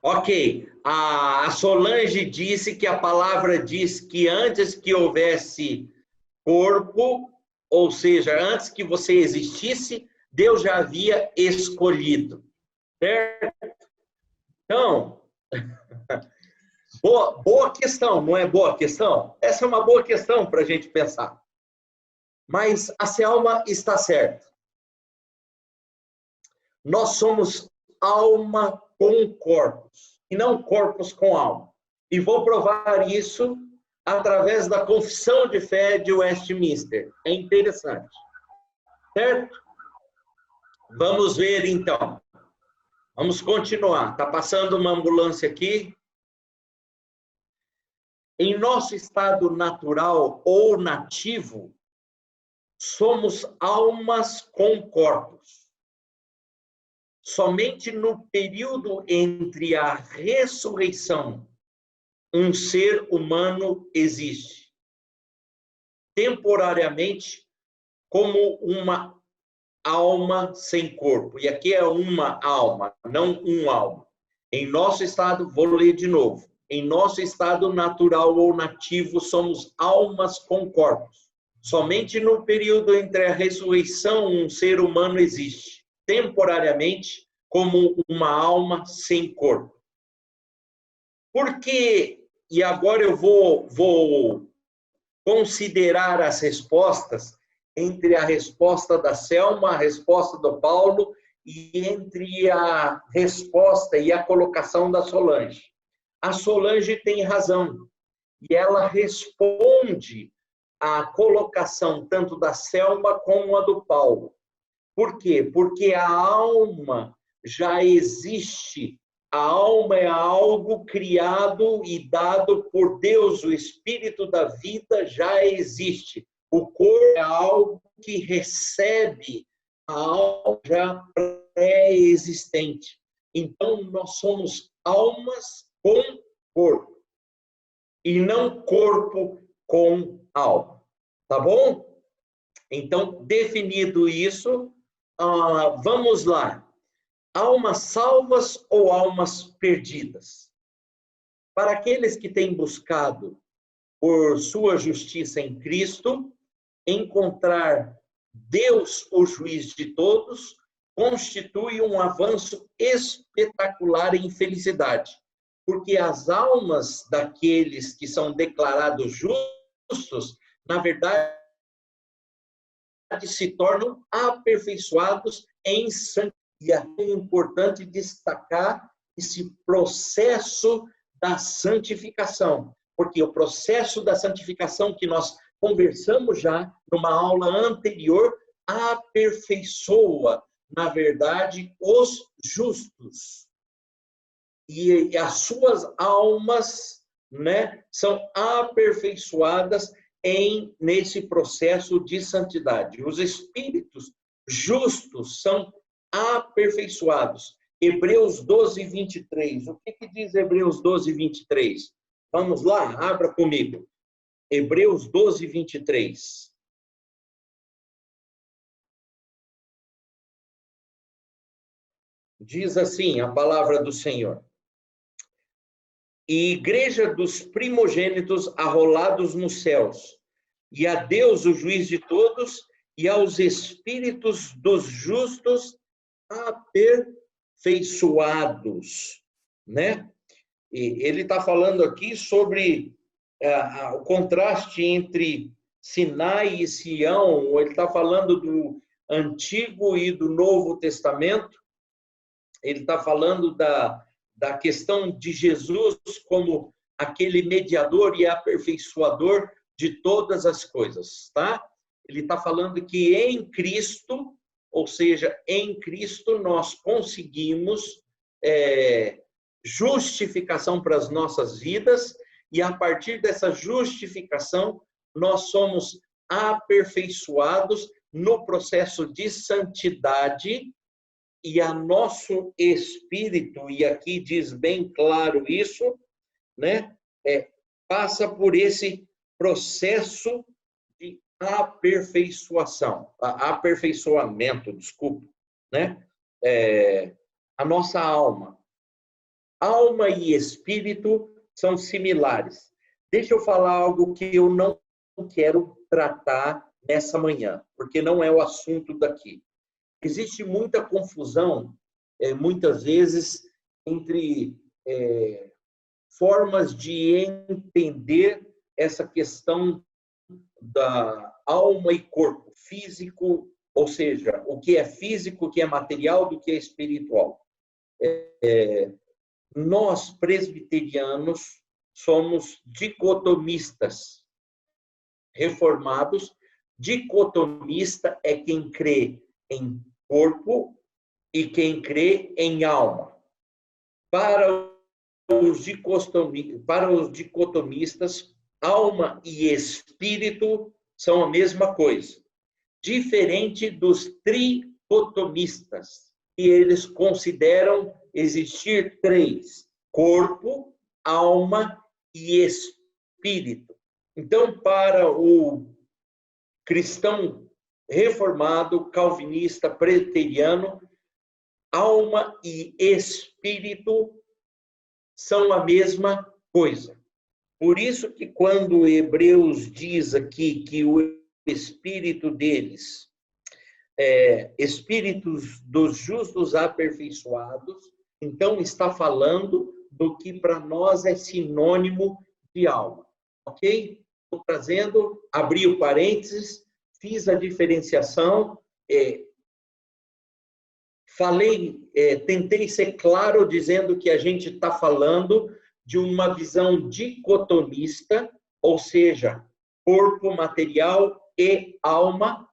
Ok. A Solange disse que a palavra diz que antes que houvesse corpo, ou seja, antes que você existisse, Deus já havia escolhido. Certo? Então, boa questão, não é boa questão? Essa é uma boa questão para a gente pensar. Mas a Selma está certa. Nós somos alma com corpos, e não corpos com alma. E vou provar isso através da confissão de fé de Westminster. É interessante. Certo? Vamos ver, então. Vamos continuar. Está passando uma ambulância aqui. Em nosso estado natural ou nativo, somos almas com corpos. Somente no período entre a ressurreição, um ser humano existe. Temporariamente, como uma alma sem corpo. E aqui é uma alma, não um alma. Em nosso estado, vou ler de novo. Em nosso estado natural ou nativo, somos almas com corpos. Somente no período entre a ressurreição, um ser humano existe. Temporariamente, como uma alma sem corpo. Por quê? E agora eu vou considerar as respostas entre a resposta da Selma, a resposta do Paulo, e entre a resposta e a colocação da Solange. A Solange tem razão, e ela responde à colocação tanto da Selma como a do Paulo. Por quê? Porque a alma já existe. A alma é algo criado e dado por Deus. O espírito da vida já existe. O corpo é algo que recebe a alma já pré-existente. Então, nós somos almas com corpo. E não corpo com alma. Tá bom? Então, definido isso, vamos lá. Almas salvas ou almas perdidas? Para aqueles que têm buscado por sua justiça em Cristo, encontrar Deus, o juiz de todos, constitui um avanço espetacular em felicidade, porque as almas daqueles que são declarados justos, na verdade, se tornam aperfeiçoados em santidade. E é importante destacar esse processo da santificação, porque o processo da santificação que nós conversamos já numa aula anterior aperfeiçoa, na verdade, os justos. E as suas almas, né, são aperfeiçoadas nesse processo de santidade. Os espíritos justos são aperfeiçoados. Hebreus 12, 23. O que diz Hebreus 12, 23? Vamos lá, abra comigo. Hebreus 12, 23. Diz assim a palavra do Senhor. E igreja dos primogênitos arrolados nos céus, e a Deus, o juiz de todos, e aos espíritos dos justos aperfeiçoados, né? E ele está falando aqui sobre o contraste entre Sinai e Sião, ou ele está falando do Antigo e do Novo Testamento, ele está falando da questão de Jesus como aquele mediador e aperfeiçoador de todas as coisas, tá? Ele está falando que em Cristo, ou seja, em Cristo nós conseguimos justificação para as nossas vidas e a partir dessa justificação, nós somos aperfeiçoados no processo de santidade, e a nosso espírito, e aqui diz bem claro isso, né? Passa por esse processo de aperfeiçoamento, desculpa, né? A nossa alma e espírito são similares. Deixa eu falar algo que eu não quero tratar nessa manhã, porque não é o assunto daqui. Existe muita confusão, muitas vezes, entre formas de entender essa questão da alma e corpo, físico, ou seja, o que é físico, o que é material, do que é espiritual. Nós, presbiterianos, somos dicotomistas, reformados. Dicotomista é quem crê em corpo e quem crê em alma. Para os dicotomistas, alma e espírito são a mesma coisa. Diferente dos tricotomistas, que eles consideram existir três: corpo, alma e espírito. Então, para o cristão reformado, calvinista, presbiteriano, alma e espírito são a mesma coisa. Por isso que quando Hebreus diz aqui que o espírito deles, espíritos dos justos aperfeiçoados, então está falando do que para nós é sinônimo de alma, ok? Estou trazendo, abri o parênteses, fiz a diferenciação, tentei ser claro dizendo que a gente está falando de uma visão dicotomista, ou seja, corpo material e alma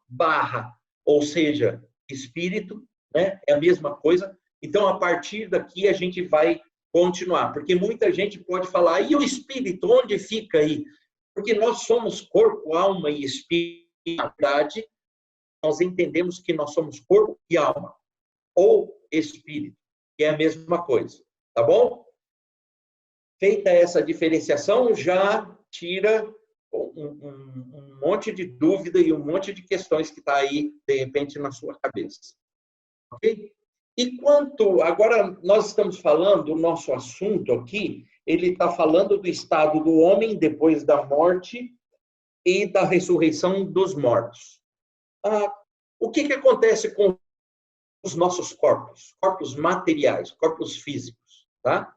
ou seja, espírito, né? É a mesma coisa. Então, a partir daqui, a gente vai continuar, porque muita gente pode falar, e o espírito, onde fica aí? Porque nós somos corpo, alma e espírito. Na verdade, nós entendemos que nós somos corpo e alma, ou espírito, que é a mesma coisa, tá bom? Feita essa diferenciação, já tira um monte de dúvida e um monte de questões que está aí, de repente, na sua cabeça. Ok? E agora nós estamos falando, o nosso assunto aqui, ele está falando do estado do homem depois da morte e da ressurreição dos mortos. O que acontece com os nossos corpos materiais, corpos físicos, tá?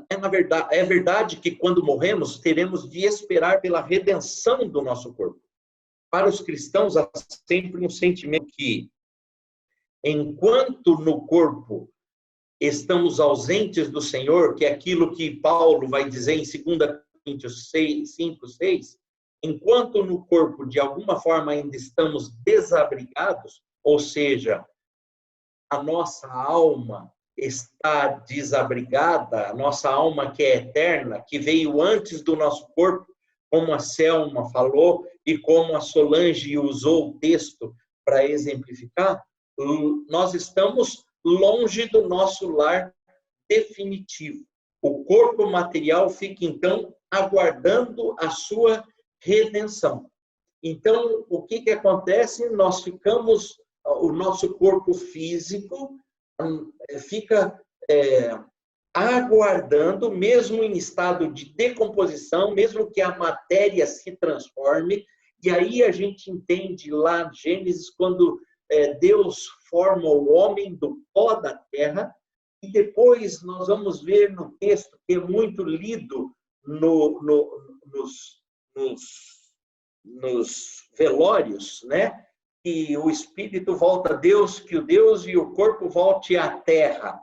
É verdade que quando morremos, teremos de esperar pela redenção do nosso corpo. Para os cristãos, há sempre um sentimento que, enquanto no corpo estamos ausentes do Senhor, que é aquilo que Paulo vai dizer em 2 Coríntios 5:6, enquanto no corpo, de alguma forma, ainda estamos desabrigados, ou seja, a nossa alma está desabrigada, a nossa alma que é eterna, que veio antes do nosso corpo, como a Selma falou e como a Solange usou o texto para exemplificar, nós estamos longe do nosso lar definitivo. O corpo material fica, então, aguardando a sua redenção. Então, o que acontece? Nós ficamos, o nosso corpo físico fica aguardando, mesmo em estado de decomposição, mesmo que a matéria se transforme, e aí a gente entende lá Gênesis, quando Deus forma o homem do pó da terra, e depois nós vamos ver no texto, que é muito lido nos velórios, né? Que o espírito volta a Deus, que o Deus e o corpo volte à terra.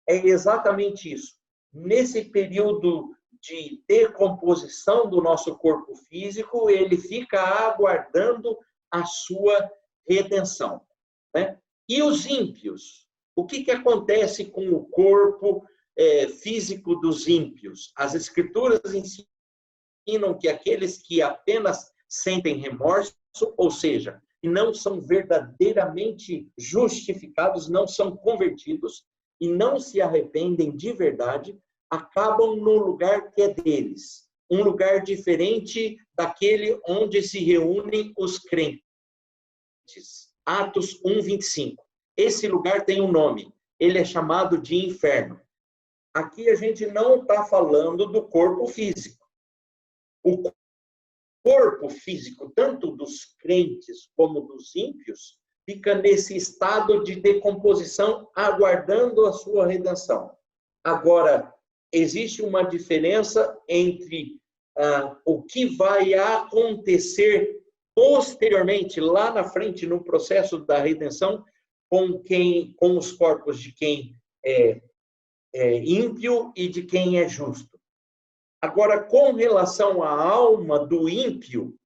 É exatamente isso. Nesse período de decomposição do nosso corpo físico, ele fica aguardando a sua redenção, né? E os ímpios? O que acontece com o corpo físico dos ímpios. As Escrituras ensinam que aqueles que apenas sentem remorso, ou seja, que não são verdadeiramente justificados, não são convertidos e não se arrependem de verdade, acabam no lugar que é deles, um lugar diferente daquele onde se reúnem os crentes. Atos 1:25. Esse lugar tem um nome, ele é chamado de inferno. Aqui a gente não está falando do corpo físico. O corpo físico, tanto dos crentes como dos ímpios, fica nesse estado de decomposição, aguardando a sua redenção. Agora, existe uma diferença entre o que vai acontecer posteriormente, lá na frente, no processo da redenção, com os corpos de quem é ímpio e de quem é justo. Agora, com relação à alma do ímpio,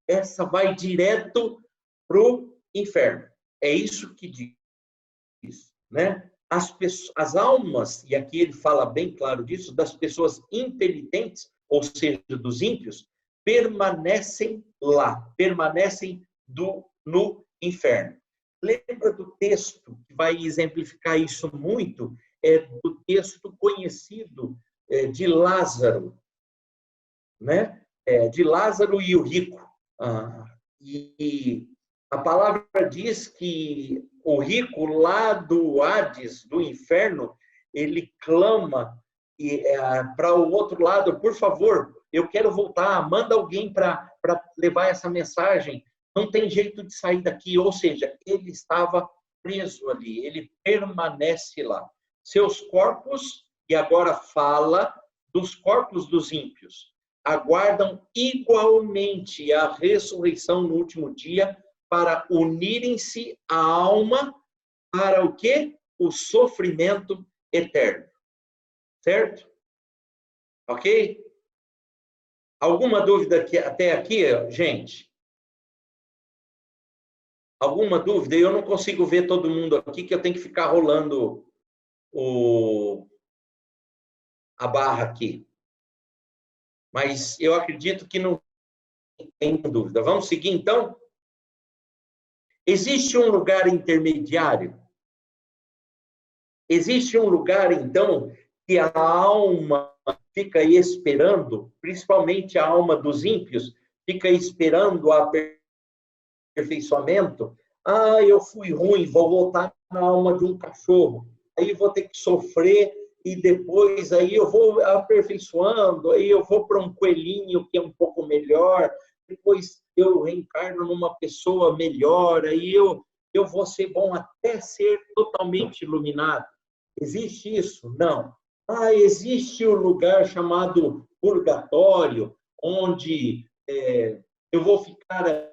essa vai direto para o inferno. É isso que diz, né? As almas, e aqui ele fala bem claro disso, das pessoas impenitentes, ou seja, dos ímpios, permanecem lá, permanecem no inferno. Lembra do texto que vai exemplificar isso muito? É do texto conhecido de Lázaro, né? De Lázaro e o rico. E a palavra diz que o rico lá do Hades, do inferno, ele clama para o outro lado: por favor, eu quero voltar, manda alguém para levar essa mensagem, não tem jeito de sair daqui. Ou seja, ele estava preso ali, ele permanece lá. Seus corpos, e agora fala dos corpos dos ímpios, aguardam igualmente a ressurreição no último dia para unirem-se à alma para o quê? O sofrimento eterno. Certo? Ok? Alguma dúvida até aqui, gente? Alguma dúvida? Eu não consigo ver todo mundo aqui, que eu tenho que ficar rolando a barra aqui. Mas eu acredito que não tem dúvida. Vamos seguir, então? Existe um lugar intermediário? Existe um lugar, então, que a alma fica esperando, principalmente a alma dos ímpios, fica esperando o aperfeiçoamento. Eu fui ruim, vou voltar na alma de um cachorro. Aí vou ter que sofrer e depois aí eu vou aperfeiçoando, aí eu vou para um coelhinho que é um pouco melhor, depois eu reencarno numa pessoa melhor, aí eu vou ser bom até ser totalmente iluminado. Existe isso? Não. Existe o lugar chamado purgatório, onde eu vou ficar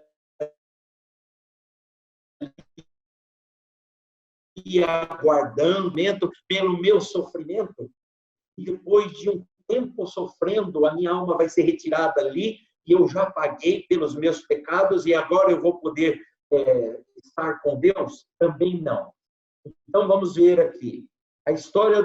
aguardando pelo meu sofrimento, e depois de um tempo sofrendo, a minha alma vai ser retirada ali, e eu já paguei pelos meus pecados, e agora eu vou poder estar com Deus? Também não. Então, vamos ver aqui. A história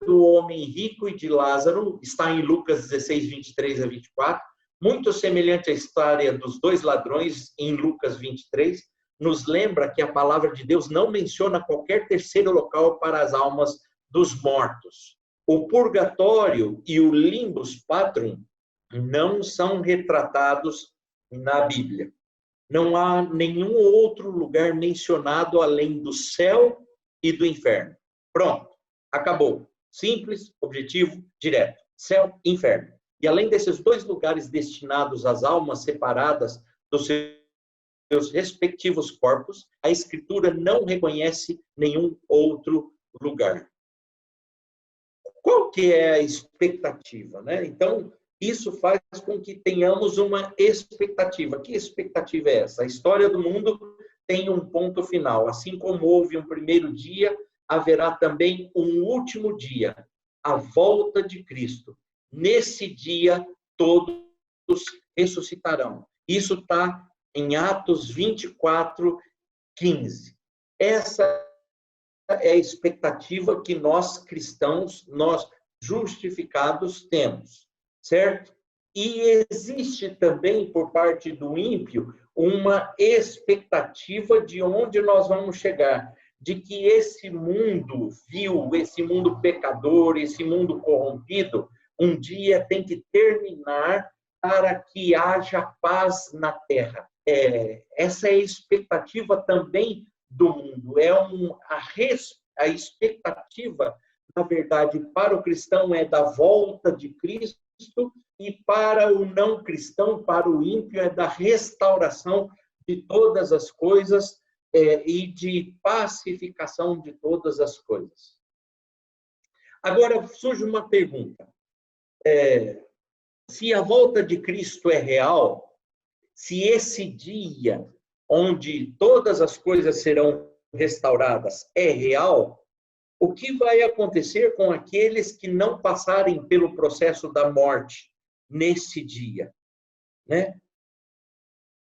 do homem rico e de Lázaro está em Lucas 16, 23 a 24, muito semelhante à história dos dois ladrões em Lucas 23, nos lembra que a palavra de Deus não menciona qualquer terceiro local para as almas dos mortos. O purgatório e o limbus patrum não são retratados na Bíblia. Não há nenhum outro lugar mencionado além do céu e do inferno. Pronto, acabou. Simples, objetivo, direto. Céu e inferno. E além desses dois lugares destinados às almas separadas dos seus respectivos corpos, a Escritura não reconhece nenhum outro lugar. Qual que é a expectativa, né? Então, isso faz com que tenhamos uma expectativa. Que expectativa é essa? A história do mundo tem um ponto final. Assim como houve um primeiro dia, haverá também um último dia, a volta de Cristo. Nesse dia, todos ressuscitarão. Isso está em Atos 24, 15. Essa é a expectativa que nós cristãos, nós justificados temos, certo? E existe também, por parte do ímpio, uma expectativa de onde nós vamos chegar, de que esse mundo vil, esse mundo pecador, esse mundo corrompido, um dia tem que terminar para que haja paz na terra. Essa é a expectativa também do mundo. A expectativa, na verdade, para o cristão é da volta de Cristo, e para o não cristão, para o ímpio, é da restauração de todas as coisas e de pacificação de todas as coisas. Agora, surge uma pergunta. Se a volta de Cristo é real, se esse dia onde todas as coisas serão restauradas é real, o que vai acontecer com aqueles que não passarem pelo processo da morte nesse dia, né?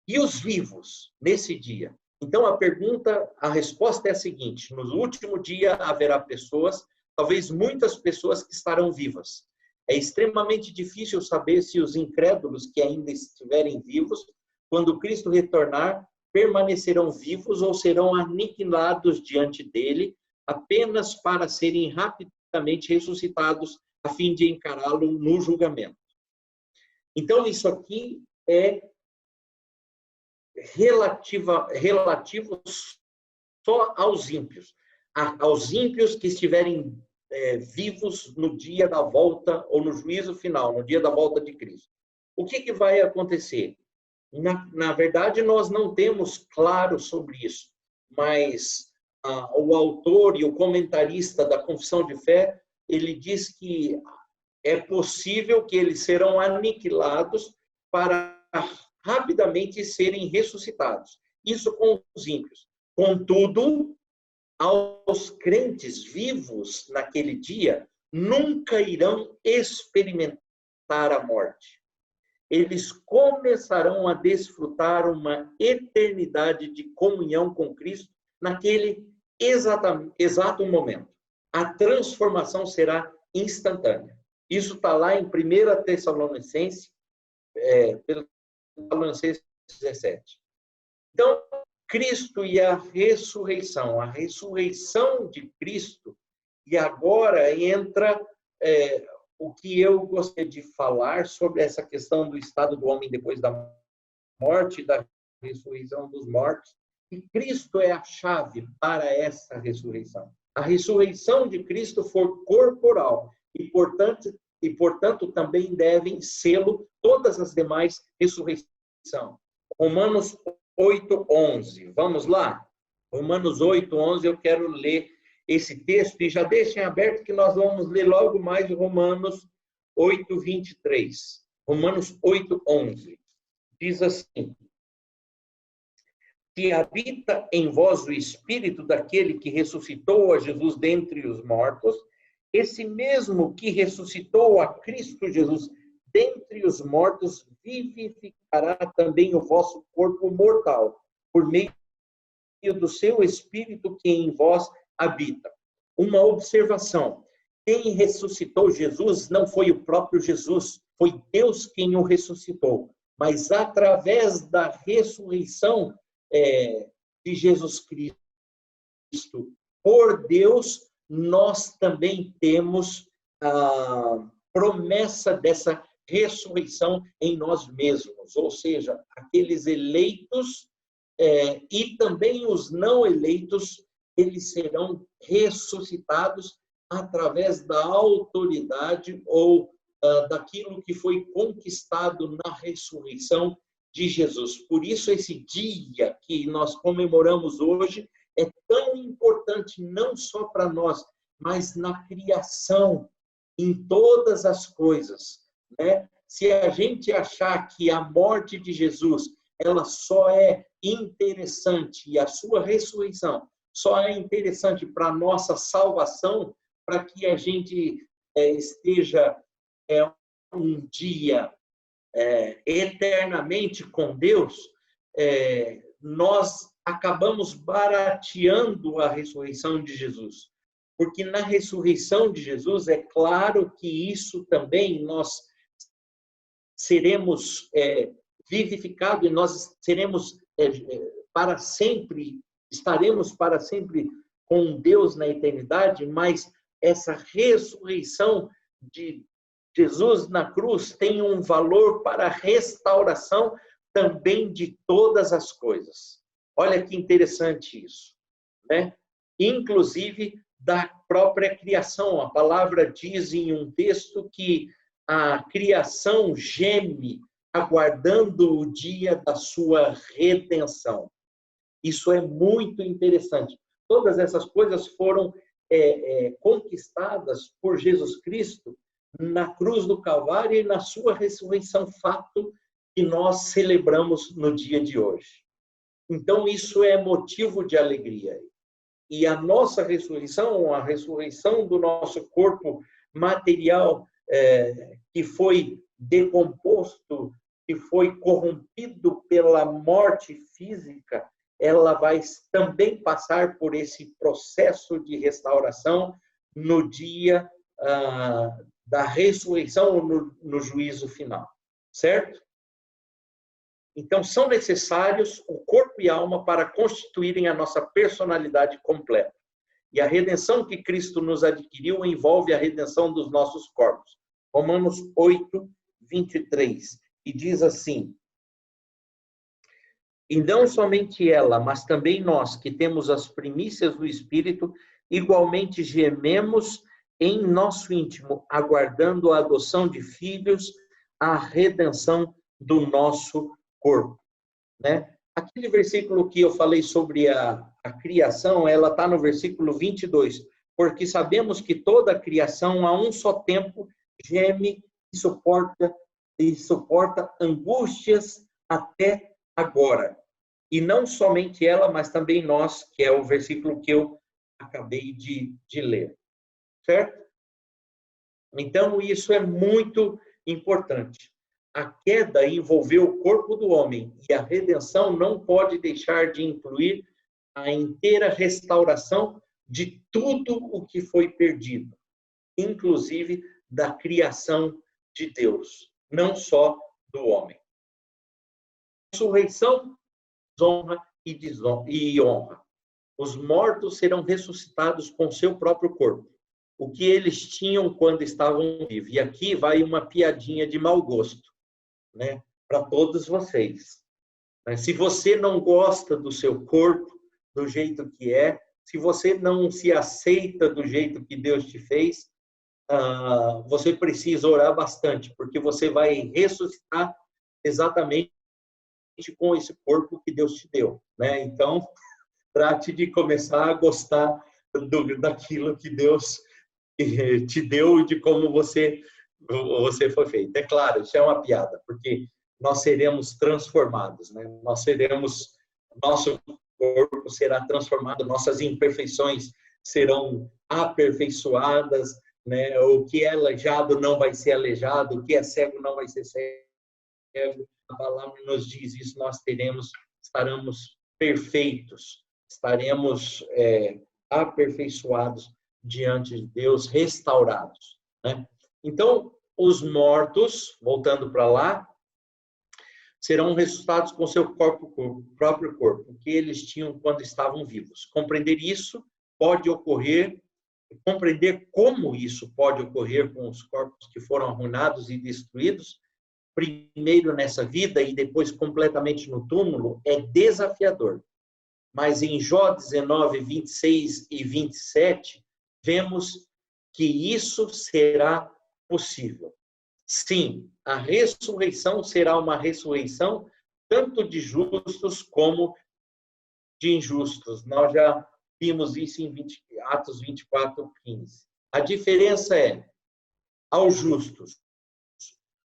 E os vivos nesse dia? Então a resposta é a seguinte: no último dia haverá pessoas, talvez muitas pessoas que estarão vivas. É extremamente difícil saber se os incrédulos que ainda estiverem vivos, quando Cristo retornar, permanecerão vivos ou serão aniquilados diante dele, apenas para serem rapidamente ressuscitados a fim de encará-lo no julgamento. Então, isso aqui é relativo só aos ímpios. Aos ímpios que estiverem vivos no dia da volta, ou no juízo final, no dia da volta de Cristo. O que vai acontecer? Na verdade, nós não temos claro sobre isso, mas o autor e o comentarista da Confissão de Fé, ele diz que é possível que eles serão aniquilados para rapidamente serem ressuscitados. Isso com os ímpios. Contudo, aos crentes vivos naquele dia, nunca irão experimentar a morte. Eles começarão a desfrutar uma eternidade de comunhão com Cristo naquele exato momento. A transformação será instantânea. Isso está lá em 1 Tessalonicenses, Tessalonicenses 17. Então, Cristo e a ressurreição de Cristo, e agora entra o que eu gostaria de falar sobre essa questão do estado do homem depois da morte, da ressurreição dos mortos. E Cristo é a chave para essa ressurreição. A ressurreição de Cristo for corporal e, portanto, também devem sê-lo todas as demais ressurreições. Romanos 8:11. Vamos lá? Romanos 8:11, eu quero ler esse texto e já deixem aberto que nós vamos ler logo mais Romanos 8:23. Romanos 8:11. Diz assim: se habita em vós o Espírito daquele que ressuscitou a Jesus dentre os mortos, esse mesmo que ressuscitou a Cristo Jesus dentre os mortos, vivificará também o vosso corpo mortal, por meio do seu Espírito que em vós habita. Uma observação: quem ressuscitou Jesus não foi o próprio Jesus, foi Deus quem o ressuscitou. Mas através da ressurreição de Jesus Cristo por Deus, nós também temos a promessa dessa ressurreição em nós mesmos, ou seja, aqueles eleitos e também os não eleitos, eles serão ressuscitados através da autoridade ou daquilo que foi conquistado na ressurreição de Jesus. Por isso, esse dia que nós comemoramos hoje é tão importante, não só para nós, mas na criação, em todas as coisas, né? Se a gente achar que a morte de Jesus, ela só é interessante, e a sua ressurreição só é interessante para a nossa salvação, para que a gente esteja um dia eternamente com Deus, nós acabamos barateando a ressurreição de Jesus. Porque na ressurreição de Jesus, é claro que isso também nós seremos vivificados e nós seremos para sempre, estaremos para sempre com Deus na eternidade, mas essa ressurreição de Jesus na cruz tem um valor para a restauração também de todas as coisas. Olha que interessante isso, né? Inclusive da própria criação. A palavra diz em um texto que a criação geme aguardando o dia da sua redenção. Isso é muito interessante. Todas essas coisas foram conquistadas por Jesus Cristo na cruz do Calvário e na sua ressurreição, fato que nós celebramos no dia de hoje. Então, isso é motivo de alegria. E a nossa ressurreição, a ressurreição do nosso corpo material, que foi decomposto, que foi corrompido pela morte física, ela vai também passar por esse processo de restauração no dia da ressurreição, no juízo final, certo? Então, são necessários o corpo e a alma para constituírem a nossa personalidade completa. E a redenção que Cristo nos adquiriu envolve a redenção dos nossos corpos. Romanos 8, 23. E diz assim: e não somente ela, mas também nós, que temos as primícias do Espírito, igualmente gememos em nosso íntimo, aguardando a adoção de filhos, a redenção do nosso corpo, né? Aquele versículo que eu falei sobre a criação, ela está no versículo 22, porque sabemos que toda a criação a um só tempo geme e suporta angústias até agora. E não somente ela, mas também nós, que é o versículo que eu acabei de ler, certo? Então, isso é muito importante. A queda envolveu o corpo do homem e a redenção não pode deixar de incluir a inteira restauração de tudo o que foi perdido, inclusive da criação de Deus, não só do homem. Ressurreição, honra e honra. Os mortos serão ressuscitados com seu próprio corpo, o que eles tinham quando estavam vivos. E aqui vai uma piadinha de mau gosto, né, para todos vocês. Se você não gosta do seu corpo, do jeito que é, se você não se aceita do jeito que Deus te fez, você precisa orar bastante, porque você vai ressuscitar exatamente com esse corpo que Deus te deu, né? Então, trate de começar a gostar daquilo que Deus te deu e de como você foi feito. É claro, isso é uma piada, porque nós seremos transformados, né? Nosso corpo será transformado, nossas imperfeições serão aperfeiçoadas, né? O que é aleijado não vai ser aleijado, o que é cego não vai ser cego. A palavra nos diz isso, nós estaremos perfeitos, estaremos aperfeiçoados diante de Deus, restaurados, né? Então, os mortos, voltando para lá, serão ressuscitados com seu próprio corpo, que eles tinham quando estavam vivos. Compreender isso pode ocorrer, compreender como isso pode ocorrer com os corpos que foram arruinados e destruídos, primeiro nessa vida e depois completamente no túmulo, é desafiador. Mas em Jó 19, 26 e 27, vemos que isso será possível. Sim, a ressurreição será uma ressurreição tanto de justos como de injustos. Nós já vimos isso em Atos 24, 15. A diferença é, aos justos,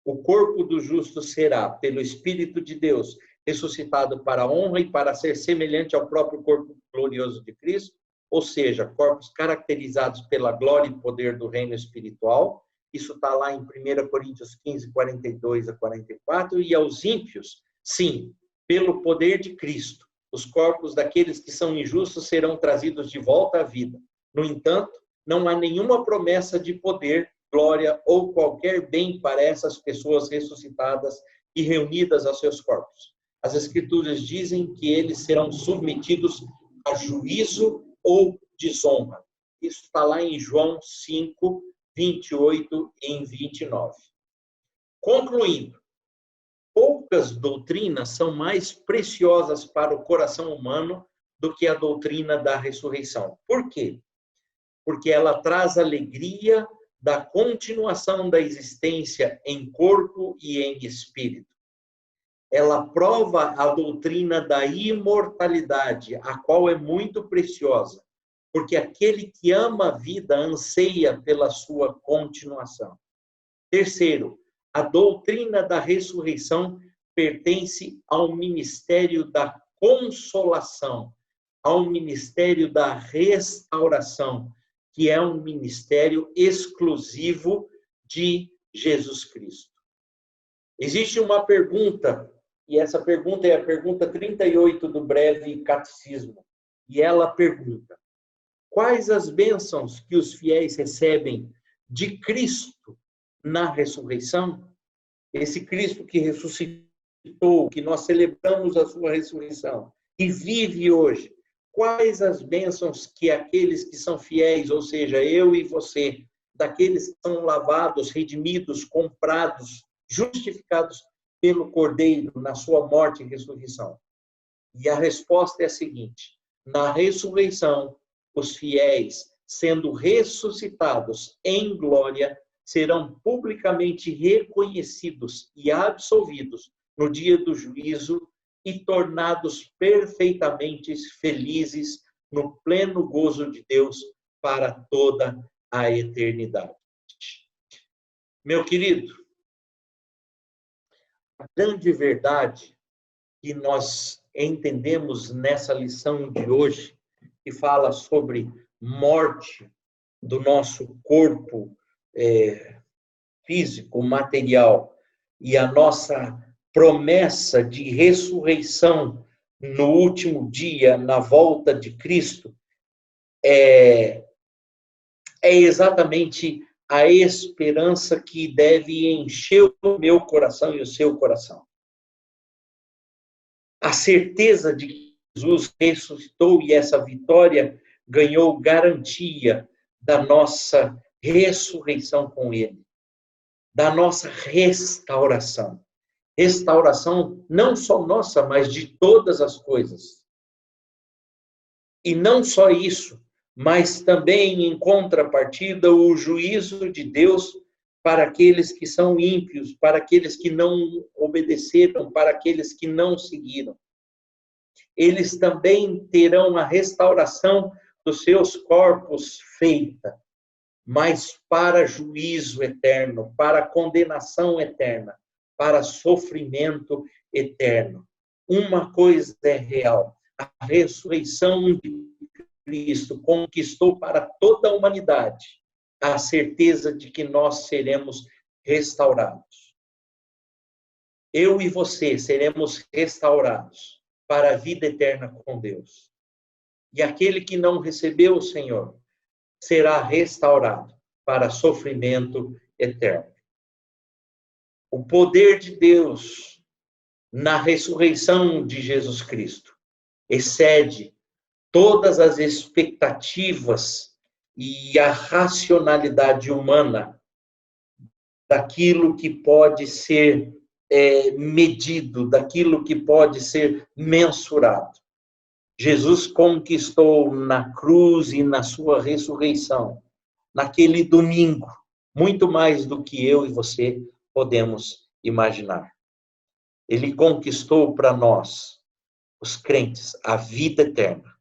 o corpo do justo será, pelo Espírito de Deus, ressuscitado para a honra e para ser semelhante ao próprio corpo glorioso de Cristo, ou seja, corpos caracterizados pela glória e poder do reino espiritual. Isso está lá em 1 Coríntios 15, 42 a 44. E aos ímpios, sim, pelo poder de Cristo, os corpos daqueles que são injustos serão trazidos de volta à vida. No entanto, não há nenhuma promessa de poder, glória ou qualquer bem para essas pessoas ressuscitadas e reunidas aos seus corpos. As Escrituras dizem que eles serão submetidos a juízo ou desonra. Isso está lá em João 5, 28 e 29. Concluindo, poucas doutrinas são mais preciosas para o coração humano do que a doutrina da ressurreição. Por quê? Porque ela traz alegria da continuação da existência em corpo e em espírito. Ela prova a doutrina da imortalidade, a qual é muito preciosa, porque aquele que ama a vida anseia pela sua continuação. Terceiro, a doutrina da ressurreição pertence ao ministério da consolação, ao ministério da restauração, que é um ministério exclusivo de Jesus Cristo. Existe uma pergunta, e essa pergunta é a pergunta 38 do breve catecismo, e ela pergunta: quais as bênçãos que os fiéis recebem de Cristo na ressurreição? Esse Cristo que ressuscitou, que nós celebramos a sua ressurreição, e vive hoje. Quais as bênçãos que aqueles que são fiéis, ou seja, eu e você, daqueles que são lavados, redimidos, comprados, justificados pelo Cordeiro na sua morte e ressurreição? E a resposta é a seguinte: na ressurreição, os fiéis, sendo ressuscitados em glória, serão publicamente reconhecidos e absolvidos no dia do juízo e tornados perfeitamente felizes no pleno gozo de Deus para toda a eternidade. Meu querido, a grande verdade que nós entendemos nessa lição de hoje, que fala sobre morte do nosso corpo físico, material, e a nossa promessa de ressurreição no último dia, na volta de Cristo, é exatamente a esperança que deve encher o meu coração e o seu coração. A certeza de que Jesus ressuscitou e essa vitória ganhou garantia da nossa ressurreição com Ele, da nossa restauração. Restauração não só nossa, mas de todas as coisas. E não só isso, mas também, em contrapartida, o juízo de Deus para aqueles que são ímpios, para aqueles que não obedeceram, para aqueles que não seguiram. Eles também terão a restauração dos seus corpos feita, mas para juízo eterno, para condenação eterna, para sofrimento eterno. Uma coisa é real: a ressurreição de Cristo conquistou para toda a humanidade a certeza de que nós seremos restaurados. Eu e você seremos restaurados para a vida eterna com Deus. E aquele que não recebeu o Senhor será restaurado para sofrimento eterno. O poder de Deus na ressurreição de Jesus Cristo excede todas as expectativas e a racionalidade humana daquilo que pode ser medido, daquilo que pode ser mensurado. Jesus conquistou na cruz e na sua ressurreição, naquele domingo, muito mais do que eu e você podemos imaginar. Ele conquistou para nós, os crentes, a vida eterna,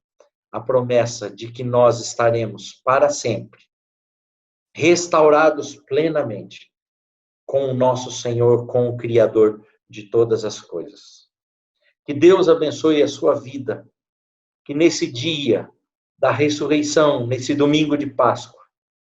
a promessa de que nós estaremos para sempre restaurados plenamente com o nosso Senhor, com o Criador de todas as coisas. Que Deus abençoe a sua vida, que nesse dia da ressurreição, nesse domingo de Páscoa,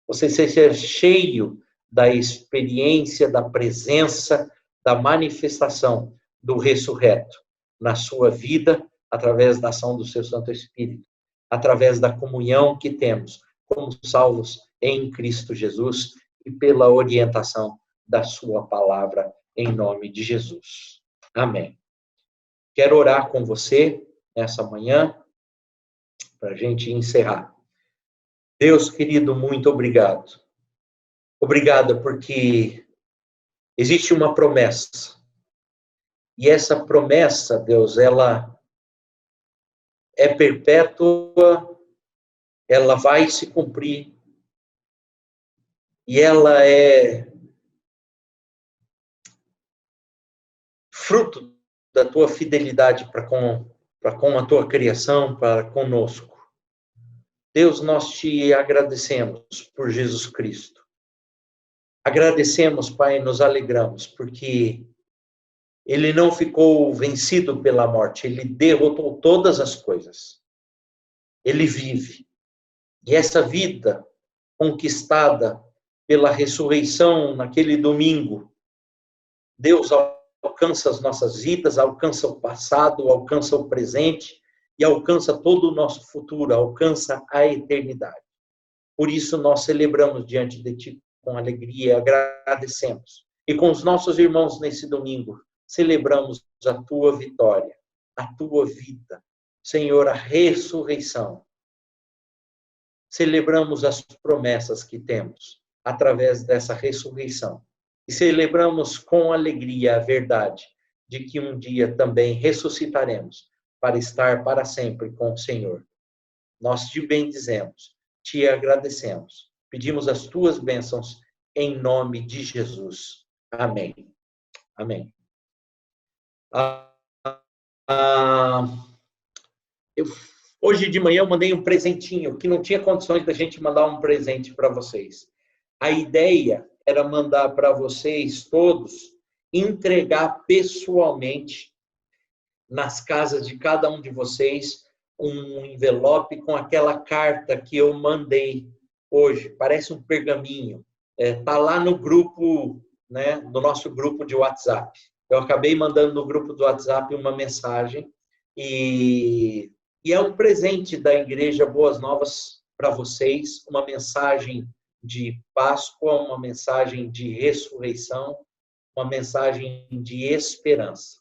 você seja cheio da experiência, da presença, da manifestação do ressurreto na sua vida através da ação do seu Santo Espírito, através da comunhão que temos como salvos em Cristo Jesus e pela orientação da sua palavra, em nome de Jesus. Amém. Quero orar com você nessa manhã, para a gente encerrar. Deus querido, muito obrigado. Obrigado porque existe uma promessa. E essa promessa, Deus, ela é perpétua, ela vai se cumprir, e ela é fruto da tua fidelidade para com a tua criação, para conosco. Deus, nós te agradecemos por Jesus Cristo. Agradecemos, Pai, nos alegramos, porque ele não ficou vencido pela morte, ele derrotou todas as coisas. Ele vive. E essa vida conquistada pela ressurreição naquele domingo, Deus alcança as nossas vidas, alcança o passado, alcança o presente e alcança todo o nosso futuro, alcança a eternidade. Por isso nós celebramos diante de Ti com alegria, agradecemos. E com os nossos irmãos nesse domingo, celebramos a Tua vitória, a Tua vida, Senhor, a ressurreição. Celebramos as promessas que temos através dessa ressurreição. E celebramos com alegria a verdade de que um dia também ressuscitaremos para estar para sempre com o Senhor. Nós te bendizemos, te agradecemos. Pedimos as tuas bênçãos em nome de Jesus. Amém. Amém. Hoje de manhã eu mandei um presentinho, que não tinha condições da gente mandar um presente para vocês. A ideia era mandar para vocês todos, entregar pessoalmente nas casas de cada um de vocês um envelope com aquela carta que eu mandei hoje. Parece um pergaminho. Tá lá no grupo, né, no nosso grupo de WhatsApp. Eu acabei mandando no grupo do WhatsApp uma mensagem e é um presente da Igreja Boas Novas para vocês, uma mensagem de Páscoa, uma mensagem de ressurreição, uma mensagem de esperança.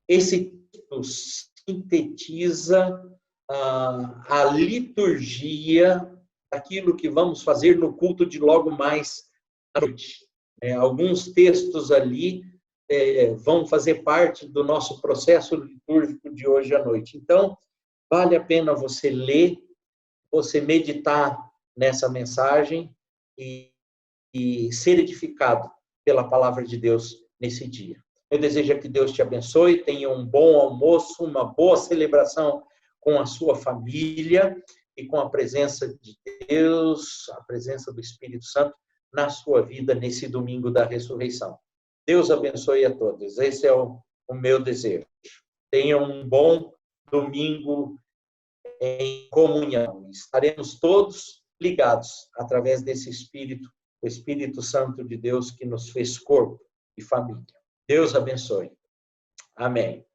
Esse texto sintetiza a liturgia daquilo que vamos fazer no culto de logo mais à noite. Alguns textos ali vão fazer parte do nosso processo litúrgico de hoje à noite. Então, vale a pena você ler, você meditar nessa mensagem e ser edificado pela palavra de Deus nesse dia. Eu desejo que Deus te abençoe, tenha um bom almoço, uma boa celebração com a sua família e com a presença de Deus, a presença do Espírito Santo na sua vida nesse domingo da ressurreição. Deus abençoe a todos. Esse é o meu desejo. Tenha um bom domingo em comunhão. Estaremos todos ligados através desse Espírito, o Espírito Santo de Deus que nos fez corpo e família. Deus abençoe. Amém.